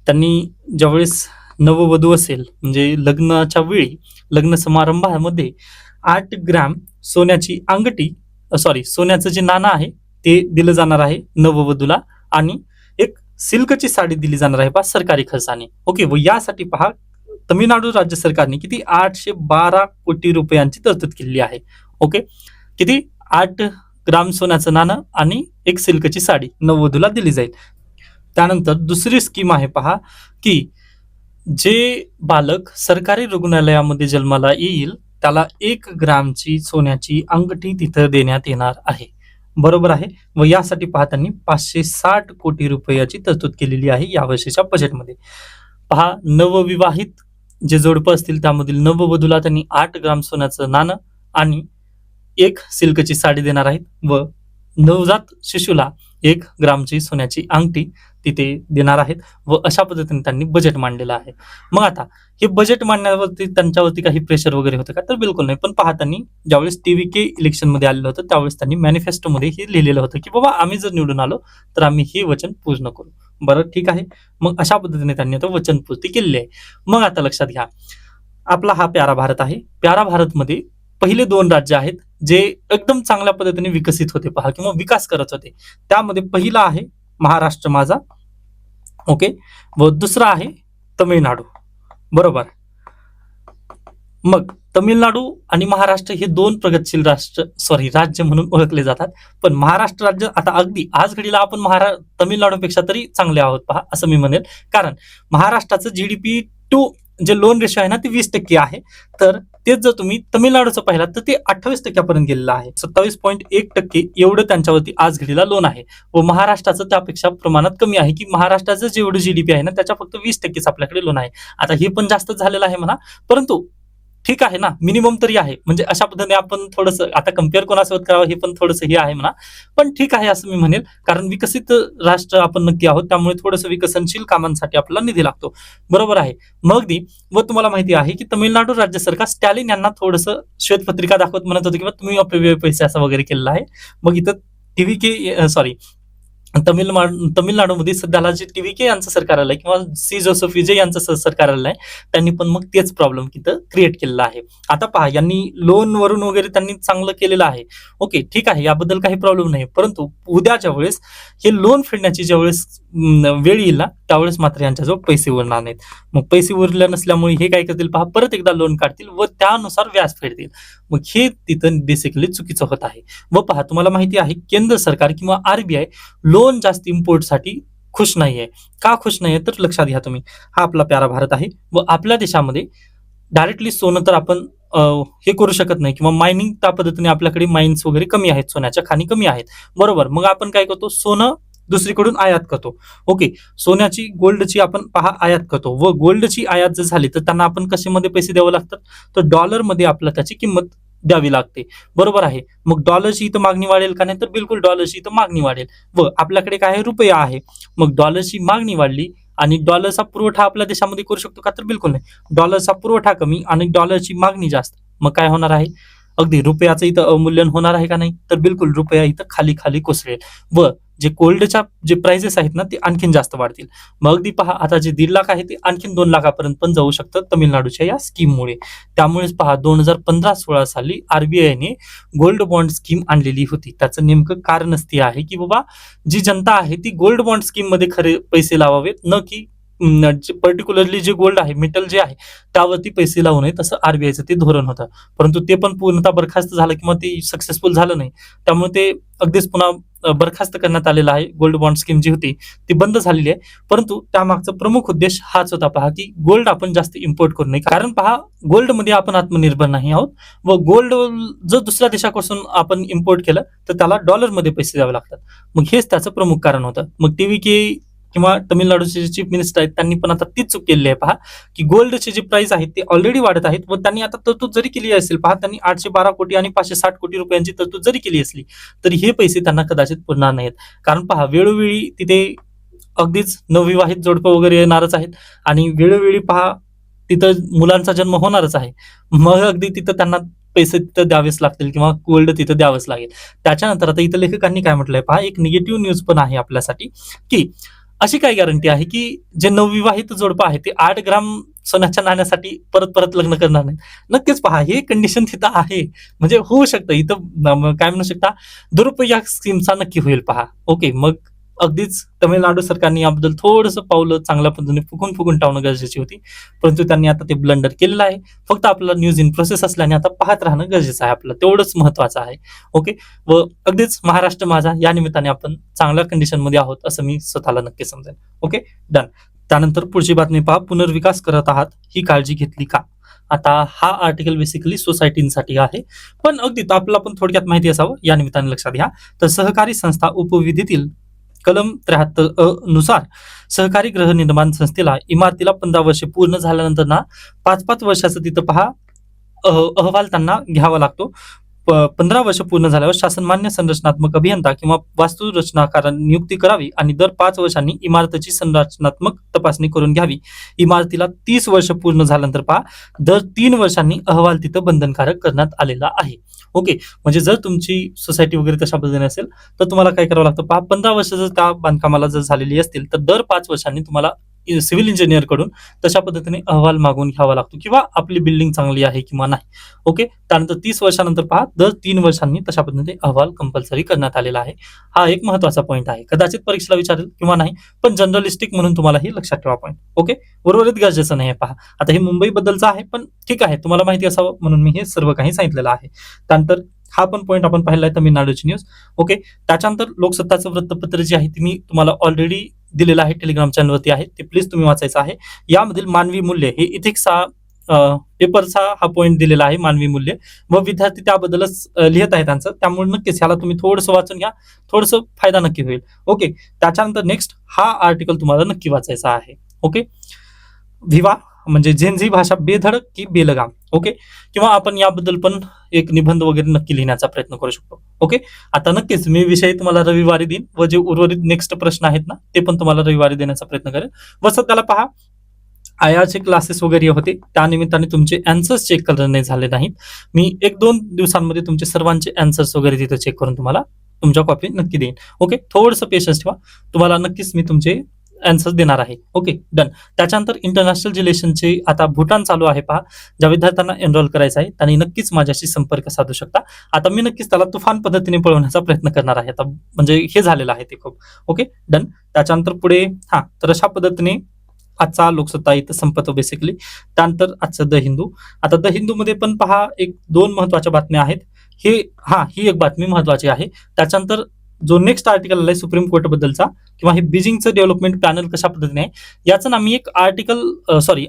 त्यांनी ज्यावेळेस नववधू असेल म्हणजे लग्नाच्या वेळी लग्न समारंभामध्ये 8 ग्रॅम सोन्याची अंगठी, सोन्याचं जे नाणं आहे ते दिलं जाणार आहे नववधूला, आणि एक सिल्कची साडी दिली जाणार आहे पहा सरकारी खर्चाने. ओके, व यासाठी पहा तमिळनाडू राज्य सरकारने किती 812 कोटी रुपयांची तरतूद केलेली आहे. ओके, किती 8 ग्राम सोन्याचं नाणं आणि एक सिल्कची साडी नववधूला दिली जाईल. त्यानंतर दुसरी स्कीम आहे पहा, की जे बालक सरकारी रुग्णालयामध्ये जन्माला येईल त्याला 1 ग्रामची सोन्याची अंगठी तिथं देण्यात येणार आहे. बरोबर आहे. व यासाठी पहा त्यांनी 560 कोटी रुपयाची तरतूद केलेली आहे या वर्षीच्या बजेटमध्ये. पहा, नवविवाहित जे जोडपं असतील त्यामधील नववधूला त्यांनी 8 ग्राम सोन्याचं नाणं आणि 1 सिल्कची साडी देणार आहेत व नवजात शिशुला 1 ग्रामची सोन्याची अंगठी तिथे देणार आहेत व अशा पद्धतीने त्यांनी बजेट मांडलेलं आहे. मग आता हे बजेट मांडण्यावरती त्यांच्यावरती काही प्रेशर वगैरे होतं का? तर बिलकुल नाही. पण पहा, त्यांनी ज्यावेळेस टीव्हीके इलेक्शनमध्ये आलेलं होतं त्यावेळेस त्यांनी मॅनिफेस्टोमध्ये हे लिहिलेलं होतं की बाबा आम्ही जर निवडून आलो तर आम्ही हे वचन पूर्ण करू. बरं, ठीक आहे. मग अशा पद्धतीने त्यांनी आता वचनपूर्ती केलेली आहे. मग आता लक्षात घ्या, आपला हा प्यारा भारत आहे. प्यारा भारतमध्ये पहिले 2 राज्य आहेत जे एकदम चांगल्या पद्धतीने विकसित होते पहा, किंवा विकास करत होते. त्यामध्ये पहिला आहे महाराष्ट्र माझा, ओके, व दुसरा आहे तमिळनाडू, बरोबर. मग तमिळनाडू आणि महाराष्ट्र हे 2 प्रगतशील राज्य म्हणून ओळखले जातात. पण महाराष्ट्र राज्य आता अगदी आज घडीला आपण तमिळनाडूपेक्षा तरी चांगले आहोत पहा, असं मी म्हणेल. कारण महाराष्ट्राचं जीडीपी टू जे लोन रेशो आहे ना, ते 20% आहे. तर तेच जर तुम्ही तमिळनाडूचं पाहिलात तर ते 28% गेलेलं आहे. 27.1% एवढं त्यांच्यावरती आज घडीला लोन आहे. व महाराष्ट्राचं त्यापेक्षा प्रमाणात कमी आहे, की महाराष्ट्राचं जेवढं जीडीपी आहे ना त्याच्या फक्त 20%च आपल्याकडे लोन आहे. आता हे पण जास्त झालेलं आहे म्हणा, परंतु ठीक आहे ना, मिनिमम तरी आहे. म्हणजे अशा पद्धतीने आपण थोडंसं आता कम्पेअर कोणासोबत करावं हे पण थोडंसं हे आहे म्हणा, पण ठीक आहे असं मी म्हणेल. कारण विकसित राष्ट्र आपण नक्की आहोत, त्यामुळे थोडंसं विकसनशील कामांसाठी आपल्याला निधी लागतो, बरोबर आहे. मग अगदी, व तुम्हाला माहिती आहे की तमिळनाडू राज्य सरकार स्टॅलिन यांना थोडंसं श्वेतपत्रिका दाखवत म्हणत होते की तुम्ही अपव्यय पैसे असं वगैरे केलेला आहे. मग इथं टीव्हीके सॉरी तमिळनाडूमध्ये सध्याला जे टीव्हीके यांचं सरकार आलंय किंवा सी जोसेफ विजय यांचं सरकार आलेलं आहे, त्यांनी पण मग तेच प्रॉब्लेम तिथं क्रिएट केलेला आहे. आता पहा, यांनी लोन वरून वगैरे त्यांनी चांगलं केलेलं आहे, ओके, ठीक आहे, याबद्दल काही प्रॉब्लेम नाही. परंतु उद्याच्या वेळेस हे लोन फेडण्याची ज्यावेळेस वेळ येईल ना, त्यावेळेस मात्र यांच्याजवळ पैसे उरणार नाहीत. मग पैसे उरले नसल्यामुळे हे काय करतील पहा, परत एकदा लोन काढतील व त्यानुसार व्याज फेडतील. मग हे तिथं बेसिकली चुकीचं होत आहे. व पहा, तुम्हाला माहिती आहे केंद्र सरकार किंवा आरबीआय लोन जास्त इम्पोर्टसाठी खुश नाहीये. का खुश नाहीये तर लक्षात घ्या तुम्ही, हा आपला प्यारा भारत आहे व आपल्या देशामध्ये डायरेक्टली सोनं तर आपण हे करू शकत नाही, किंवा मायनिंग त्या पद्धतीने आपल्याकडे माइन्स वगैरे कमी आहेत, सोन्याच्या खाणी कमी आहेत, बरोबर. मग आपण काय करतो, सोनं दुसरीकडून आयात करतो, ओके. सोन्याची गोल्डची आपण पहा आयात करतो, व गोल्डची आयात जर झाली तर त्यांना आपण कशामध्ये पैसे द्यावे लागतात, तर डॉलरमध्ये आपल्याला त्याची किंमत द्यावी लागते, बरोबर आहे. मग डॉलरची इथं मागणी वाढेल का नाही, तर बिलकुल डॉलरची इथं मागणी वाढेल. व आपल्याकडे काय आहे, रुपया आहे. मग डॉलरची मागणी वाढली आणि डॉलरचा पुरवठा आपल्या देशामध्ये करू शकतो का, तर बिलकुल नाही. डॉलरचा पुरवठा कमी आणि डॉलरची मागणी जास्त, मग काय होणार आहे, अगदी रुपयाचं इथं अवमूल्यन होणार आहे का नाही, तर बिलकुल रुपया इथं खाली खाली कोसळेल व जे गोल्डच्या जे प्राइसेस आहेत ना ते आणखीन जास्त वाढतील. मग अगदी पहा, आता जे 1.5 लाख आहे ते आणखीन 2 लाखापर्यंत पण जाऊ शकतं तमिळनाडूच्या या स्कीममुळे. त्यामुळेच पहा, 2015-16 साली आरबीआयने गोल्ड बॉन्ड स्कीम आणलेली होती. त्याचं नेमकं कारणच ते आहे की बाबा जी जनता आहे ती गोल्ड बॉन्ड स्कीम मध्ये खरे पैसे लावावेत, न की पर्टिक्युलरली जे गोल्ड आहे, मेटल जे आहे त्यावरती पैसे लावू नये, तसं आरबीआयचं ते धोरण होतं. परंतु ते पण पूर्णतः बरखास्त झालं किंवा ते सक्सेसफुल झालं नाही. त्यामुळे ते अगदीच पुन्हा बरखास्त करण्यात आलेलं आहे. गोल्ड बॉन्ड स्कीम जी होती ती बंद झालेली आहे. परंतु त्यामागचा प्रमुख उद्देश हाच होता पहा, की गोल्ड आपण जास्त इम्पोर्ट करू नये. कारण पहा, गोल्डमध्ये आपण आत्मनिर्भर नाही आहोत व गोल्ड जर दुसऱ्या देशापासून आपण इम्पोर्ट केलं तर त्याला डॉलरमध्ये पैसे द्यावे लागतात. मग हेच त्याचं प्रमुख कारण होतं. मग टीव्हीके किंवा तमिळनाडूचे चीफ मिनिस्टर आहेत त्यांनी पण आता तीच चूक केलेली आहे पहा, की गोल्डचे जे प्राइस आहेत ते ऑलरेडी वाढत आहेत व त्यांनी आता तरतूद जरी केली असेल पहा, त्यांनी 812 कोटी आणि 560 कोटी रुपयांची तरतूद जरी केली असली तरी हे पैसे त्यांना कदाचित पुरणार नाहीत. कारण पहा, वेळोवेळी तिथे अगदीच नवविवाहित जोडपं वगैरे येणारच आहेत आणि वेळोवेळी पहा तिथं मुलांचा जन्म होणारच आहे. मग अगदी तिथं त्यांना पैसे तिथं द्यावेच लागतील किंवा गोल्ड तिथं द्यावंच लागेल. त्याच्यानंतर आता इथं लेखकांनी काय म्हटलंय पहा, एक निगेटिव्ह न्यूज पण आहे आपल्यासाठी, की अशी काय गॅरंटी आहे की जे नवविवाहित जोडपं आहे ते 8 ग्राम सोन्याच्या नाण्यासाठी परत परत लग्न करणार नाही. नक्कीच पहा, हे कंडिशन तिथं आहे. म्हणजे होऊ शकतं इथं काय म्हणू शकता, दुरुपयोग या स्कीमचा नक्की होईल पहा, ओके. मग अगदीच तमिळनाडू सरकारने याबद्दल थोडंसं पावलं चांगल्या पद्धतीने फुकून टावणं गरजेची होती, परंतु त्यांनी आता ते ब्लंडर केलेलं आहे. फक्त आपल्याला न्यूज इन प्रोसेस असल्याने आता पाहत राहणं गरजेचं आहे, आपलं तेवढंच महत्वाचं आहे, ओके. व अगदीच महाराष्ट्र माझा या निमित्ताने आपण चांगल्या कंडिशन मध्ये आहोत असं मी स्वतःला नक्की समजेन, ओके, डन. त्यानंतर पुढची बातमी पहा, पुनर्विकास करत आहात ही काळजी घेतली का. आता हा आर्टिकल बेसिकली सोसायटींसाठी आहे, पण अगदी आपल्याला पण थोडक्यात माहिती असावं या निमित्ताने लक्षात घ्या. तर सहकारी संस्था उपविधीतील कलम 73 नुसार सहकारी गृहनिर्माण संस्थेला इमारतीला 15 वर्षे पूर्ण झाल्यानंतर ना 5-5 वर्षाचं तिथं पहा अहवाल त्यांना घ्यावा लागतो. 15 वर्ष पूर्ण झाल्यावर शासनमान्य संरचनात्मक अभियंता किंवा वास्तुरचनाकार नियुक्ती करावी आणि दर 5 वर्षांनी इमारतीची संरचनात्मक तपासणी करून घ्यावी. इमारतीला 30 वर्ष पूर्ण झाल्यानंतर पहा दर 3 वर्षांनी अहवाल तिथं बंधनकारक करण्यात आलेला आहे. ओके, म्हणजे जर तुमची सोसायटी वगैरे तशा पद्धतीने असेल तर तुम्हाला काय करावं लागतं पहा, 15 वर्ष जर त्या बांधकामाला जर झालेली असतील तर दर 5 वर्षांनी तुम्हाला सिव्हिल इंजिनियर कडून तशा पद्धतीने अहवाल मागून घ्यावा लागतो किंवा आपली बिल्डिंग चांगली आहे किंवा नाही. ओके, त्यानंतर 30 वर्षानंतर पहा दर 3 वर्षांनी तशा पद्धतीने अहवाल कंपल्सरी करण्यात आलेला आहे. हा एक महत्वाचा पॉईंट आहे. कदाचित परीक्षेला विचारेल किंवा नाही, पण जनरलिस्टिक म्हणून तुम्हाला हे लक्षात ठेवा पॉईंट. ओके, उर्वरित गरजेचं नाही आहे. पहा आता हे मुंबई बद्दलचं आहे, पण ठीक आहे, तुम्हाला माहिती असावं म्हणून मी हे सर्व काही सांगितलेलं आहे. त्यानंतर हा पण पॉईंट आपण पाहिला आहे तामिळनाडूची न्यूज. ओके, त्याच्यानंतर लोकसत्ताचं वृत्तपत्र जे आहे ते मी तुम्हाला ऑलरेडी दिलेलं आहे, टेलिग्राम चॅनलवरती आहे, ते प्लीज तुम्ही वाचायचं आहे. यामधील मानवी मूल्य हे इथिक्स पेपरचा हा पॉईंट दिलेला आहे, मानवी मूल्य, व विद्यार्थी त्याबद्दलच लिहित आहे त्यांचं, त्यामुळे नक्कीच ह्याला तुम्ही थोडंसं वाचून घ्या, थोडंसं फायदा नक्की होईल. ओके, त्याच्यानंतर नेक्स्ट हा आर्टिकल तुम्हाला नक्की वाचायचा आहे. ओके, व्हिवा म्हणजे झेंझी भाषा बेधडक की बेलगाम. ओके, किंवा आपण याबद्दल पण एक निबंध वगैरे नक्की लिहिण्याचा प्रयत्न करू शकतो. ओके, आता नक्कीच मी विषय तुम्हाला रविवारी देईन व जे उर्वरित नेक्स्ट प्रश्न आहेत ना ते पण तुम्हाला रविवारी देण्याचा प्रयत्न करेन. व सध्याला पहा आयाचे क्लासेस वगैरे होते, त्यानिमित्ताने तुमचे अँसर्स चेक करणे झाले नाहीत. मी 1-2 दिवसांमध्ये तुमचे सर्वांचे अँसर्स वगैरे तिथे चेक करून तुम्हाला तुमच्या कॉपी नक्की देईन. ओके, थोडंसं पेशन्स ठेवा, तुम्हाला नक्कीच मी तुमचे अँसर्स देणार आहे. Okay, done. त्याच्यानंतर इंटरनॅशनल रिलेशनचे आता भूटान चालू आहे पहा, ज्या विद्यार्थ्यांना एनरोल करायचं आहे त्यांनी नक्कीच माझ्याशी संपर्क साधू शकता. आता मी नक्कीच त्याला तुफान पद्धतीने पळवण्याचा प्रयत्न करणार आहे, आता म्हणजे हे झालेलं आहे ते खूप. Okay, done. त्याच्यानंतर पुढे तर अशा पद्धतीने आजचा लोकसत्ता इथं संपतो बेसिकली. त्यानंतर आजचं द हिंदू. आता द हिंदू मध्ये पण पहा 1-2 महत्वाच्या बातम्या आहेत. ही एक बातमी महत्वाची आहे. त्याच्यानंतर जो नेक्स्ट आर्टिकल आलाय सुप्रीम कोर्ट बद्दलचा किंवा हे बीजिंगचं डेव्हलपमेंट पॅनल कशा पद्धतीने आहे याचं ना मी एक आर्टिकल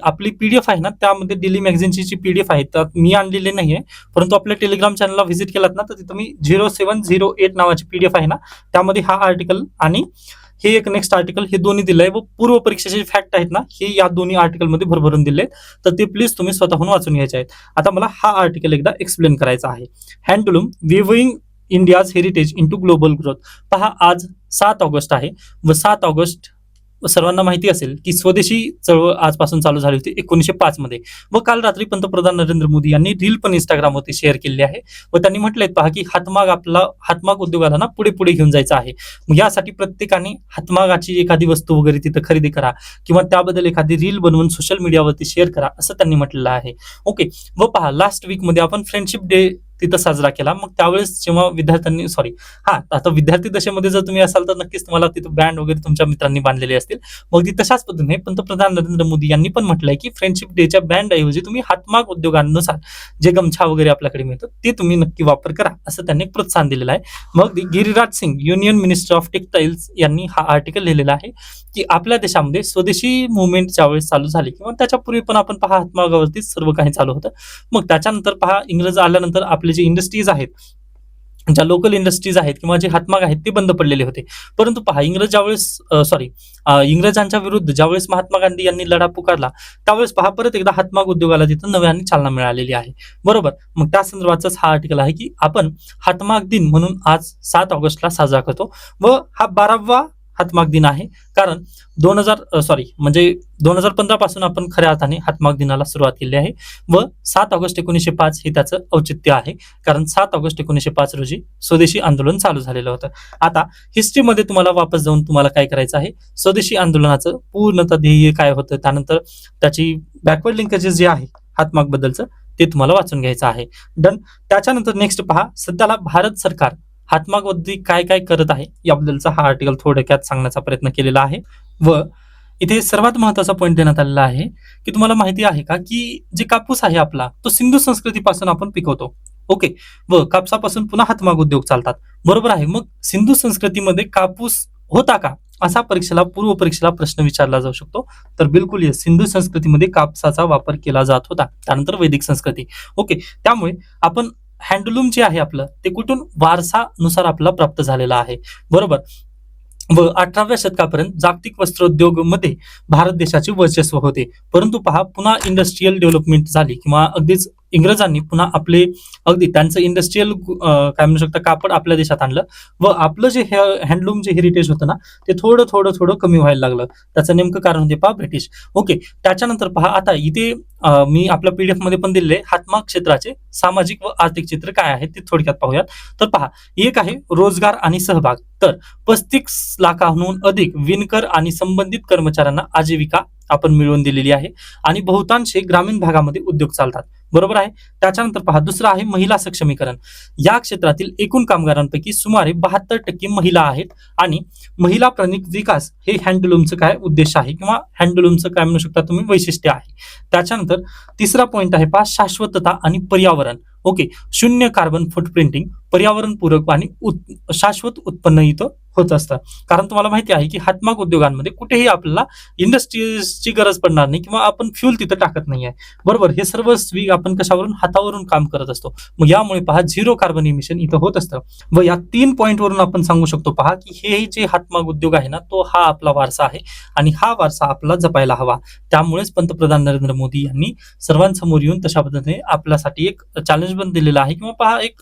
आपली पीडीएफ आहे ना, त्यामध्ये डेली मॅगझिनची जी पीडीएफ आहे त्यात मी आणलेली नाहीये, परंतु आपल्या टेलिग्राम चॅनलला व्हिजिट केलात ना तर तिथं मी 0708 नावाची पीडीएफ आहे ना, त्यामध्ये हा आर्टिकल आणि हे एक नेक्स्ट आर्टिकल हे दोन्ही दिलंय व पूर्व परीक्षेचे फॅक्ट आहेत ना हे या दोन्ही आर्टिकल मध्ये भरभरून दिले, तर ते प्लीज तुम्ही स्वतःहून वाचून घ्यायचे आहेत. आता मला हा आर्टिकल एकदा एक्सप्लेन करायचा आहे. Handloom viewing India's heritage into global growth. पहा आज 7 ऑगस्ट आहे व 7 ऑगस्ट सर्वांना माहिती असेल की स्वदेशी चळवळ आजपासून चालू झाली होती 1905 मध्ये, व काल रात्री पंतप्रधान नरेंद्र मोदी यांनी रील पण इंस्टाग्रामवरती शेअर केलेली आहे व त्यांनी म्हटलंय पहा की हातमाग उद्योगाला ना पुढे पुढे घेऊन जायचं आहे. मग यासाठी प्रत्येकाने हातमागाची एखादी वस्तू वगैरे तिथं खरेदी करा किंवा त्याबद्दल एखादी रील बनवून सोशल मीडियावरती शेअर करा असं त्यांनी म्हटलेलं आहे. ओके, व पहा लास्ट वीक मध्ये आपण फ्रेंडशिप डे तिथं साजरा केला. मग त्यावेळेस जेव्हा विद्यार्थ्यांनी आता विद्यार्थी दशेमध्ये जर तुम्ही असाल तर नक्कीच तुम्हाला तिथं बँड वगैरे तुमच्या मित्रांनी बांधलेले असतील. मग ती तशाच पद्धतीने पंतप्रधान नरेंद्र मोदी यांनी पण म्हटलंय की फ्रेंडशिप डेच्या बँड ऐवजी तुम्ही हातमाग उद्योगांनुसार जे गमछा वगैरे आपल्याकडे मिळतं ते तुम्ही नक्की वापर करा असं त्यांनी प्रोत्साहन दिलेलं आहे. मग Giriraj Singh union minister of textiles यांनी हा आर्टिकल लिहिलेला आहे की आपल्या देशामध्ये स्वदेशी मुवमेंट ज्यावेळेस चालू झाली किंवा त्याच्यापूर्वी पण आपण पहा हातमागावरती सर्व काही चालू होतं. मग त्याच्यानंतर पहा इंग्रज आल्यानंतर आपले जे इंडस्ट्रीज आहेत, ज्या लोकल इंडस्ट्रीज आहेत किंवा जे हातमाग आहेत ते बंद पडलेले होते. परंतु पहा इंग्रजांच्या विरुद्ध ज्यावेळेस महात्मा गांधी यांनी लढा पुकारला त्यावेळेस पहा परत एकदा हातमाग उद्योगाला तिथं नव्याने चालना मिळालेली आहे. बरोबर, मग त्या संदर्भाचाच हा आर्टिकल आहे की आपण हातमाग दिन म्हणून आज 7 ऑगस्टला साजरा करतो व हा 12वा हातमाग दिन आहे. कारण 2015 पासून आपण खऱ्या अर्थाने हातमाग दिनाला सुरुवात केली आहे व 7 ऑगस्ट 1905 हे त्याचं औचित्य आहे. कारण 7 ऑगस्ट 1905 रोजी स्वदेशी आंदोलन चालू झालेलं होतं. आता हिस्ट्रीमध्ये तुम्हाला वापस जाऊन तुम्हाला काय करायचं आहे, स्वदेशी आंदोलनाचं पूर्णतः ध्येय काय होतं, त्यानंतर त्याची बॅकवर्ड लिंकेजेस जे आहे हातमाग बद्दलचं ते तुम्हाला वाचून घ्यायचं आहे. डन. त्याच्यानंतर नेक्स्ट पहा सध्याला भारत सरकार हातमागवरती काय काय करत आहे याबद्दलचा हा आर्टिकल थोडक्यात सांगण्याचा प्रयत्न केलेला आहे. व इथे सर्वात महत्वाचा पॉईंट देण्यात आलेला आहे की तुम्हाला माहिती आहे का की जे कापूस आहे आपला तो सिंधू संस्कृतीपासून आपण पिकवतो. ओके, व कापसापासून पुन्हा हातमाग उद्योग चालतात. बरोबर आहे. मग सिंधू संस्कृतीमध्ये कापूस होता का असा पूर्व परीक्षेला प्रश्न विचारला जाऊ शकतो. तर बिलकुल येस, सिंधू संस्कृतीमध्ये कापसाचा वापर केला जात होता. त्यानंतर वैदिक संस्कृती. ओके, त्यामुळे आपण हँडलूम जे आहे आपलं ते कुठून वारसानुसार आपला प्राप्त झालेला आहे. बरोबर, व 18व्या शतकापर्यंत जागतिक वस्त्रोद्योग मध्ये भारत देशाचे वर्चस्व होते. परंतु पहा पुन्हा इंडस्ट्रीयल डेव्हलपमेंट झाली किंवा अगदीच इंग्रजांनी पुन्हा आपले अगदी त्यांचं इंडस्ट्रीयल काय म्हणू शकता कापड आपल्या देशात आणलं व आपलं जे हँडलूम जे हेरिटेज होतं ना ते थोडं थोडं थोडं कमी व्हायला लागलं. त्याचं नेमकं कारण होते पहा ब्रिटिश. ओके, त्याच्यानंतर पहा आता इथे मी आपल्या पीडीएफ मध्ये पण दिलेले हातमाग क्षेत्राचे सामाजिक व आर्थिक चित्र काय आहे ते थोडक्यात पाहूयात. तर पहा, एक आहे रोजगार आणि सहभाग. तर 35 लाखांहून अधिक विणकर आणि संबंधित कर्मचाऱ्यांना आजीविका आपण मिळवून दिलेली आहे आणि बहुतांश ग्रामीण भागामध्ये उद्योग चालतात. बरोबर आहे. त्याच्यानंतर पहा, दुसरं आहे महिला सक्षमीकरण. या क्षेत्रातील एकूण कामगारांपैकी सुमारे 72% महिला आहेत आणि महिला प्रणित विकास हे हँडलूमचं काय उद्देश आहे किंवा हँडलूमचं काय म्हणू शकता तुम्ही वैशिष्ट्य आहे. त्याच्यानंतर तिसरा पॉइंट आहे पहा, शाश्वतता आणि पर्यावरण. ओके, शून्य कार्बन फुटप्रिंटिंग, पर्यावरणपूरक आणि शाश्वत उत्पन्न इथं होत असतं. कारण तुम्हाला माहिती आहे की हातमाग उद्योगांमध्ये कुठेही आपल्याला इंडस्ट्रीजची गरज पडणार नाही किंवा आपण फ्यूल तिथं टाकत नाहीये. बरोबर, हे सर्व आपण कशावरून हातावरून काम करत असतो. मग यामुळे पहा झिरो कार्बन इमिशन इथं होत असतं. व या 3 पॉइंट वरून आपण सांगू शकतो पहा की हे जे हातमाग उद्योग आहे ना तो हा आपला वारसा आहे आणि हा वारसा आपला जपायला हवा. त्यामुळेच पंतप्रधान नरेंद्र मोदी यांनी सर्वांसमोर येऊन तशा पद्धतीने आपल्यासाठी एक चॅलेंज पण दिलेलं आहे किंवा पहा एक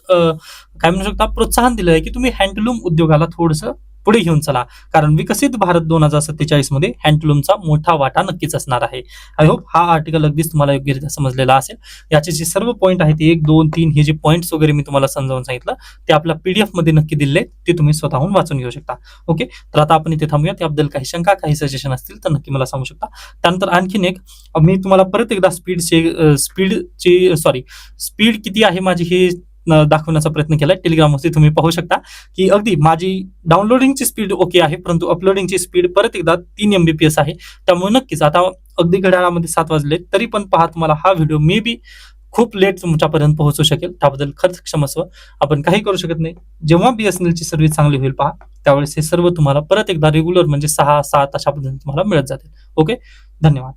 काय म्हणू शकता प्रोत्साहन दिलं आहे की तुम्ही हँडलूम उद्योगाला थोडंसं पुढे घेऊन चला, कारण विकसित भारत 2047 मध्ये हँडलूमचा मोठा वाटा नक्कीच असणार आहे. आय होप हा आर्टिकल अगदीच तुम्हाला योग्यरित्या समजलेला असेल. याचे जे सर्व पॉईंट आहेत 1, 2, 3 हे जे पॉईंट्स वगैरे मी तुम्हाला समजावून सांगितलं ते आपल्या पीडीएफ मध्ये नक्की दिले, ते तुम्ही स्वतःहून वाचून घेऊ शकता. ओके, तर आता आपण इथे थांबूया. त्याबद्दल काही शंका काही सजेशन असतील तर नक्की मला सांगू शकता. त्यानंतर आणखीन एक मी तुम्हाला परत एकदा स्पीड किती आहे माझी हे दाखवण्याचा प्रयत्न केलाय. टेलिग्रामवरती तुम्ही पाहू शकता की अगदी माझी डाउनलोडिंगची स्पीड ओके आहे, परंतु अपलोडिंगची स्पीड परत एकदा 3 MBPS आहे. त्यामुळे नक्कीच आता अगदी घड्याळामध्ये 7 वाजले तरी पण पहा तुम्हाला हा व्हिडिओ मे बी खूप लेट तुमच्यापर्यंत पोहोचू शकेल. त्याबद्दल खरंच क्षमस्व. आपण काही करू शकत नाही. जेव्हा BSNL ची सर्व्हिस चांगली होईल पहा त्यावेळेस हे सर्व तुम्हाला परत एकदा रेग्युलर म्हणजे 6-7 अशा पद्धतीने तुम्हाला मिळत जातील. ओके, धन्यवाद.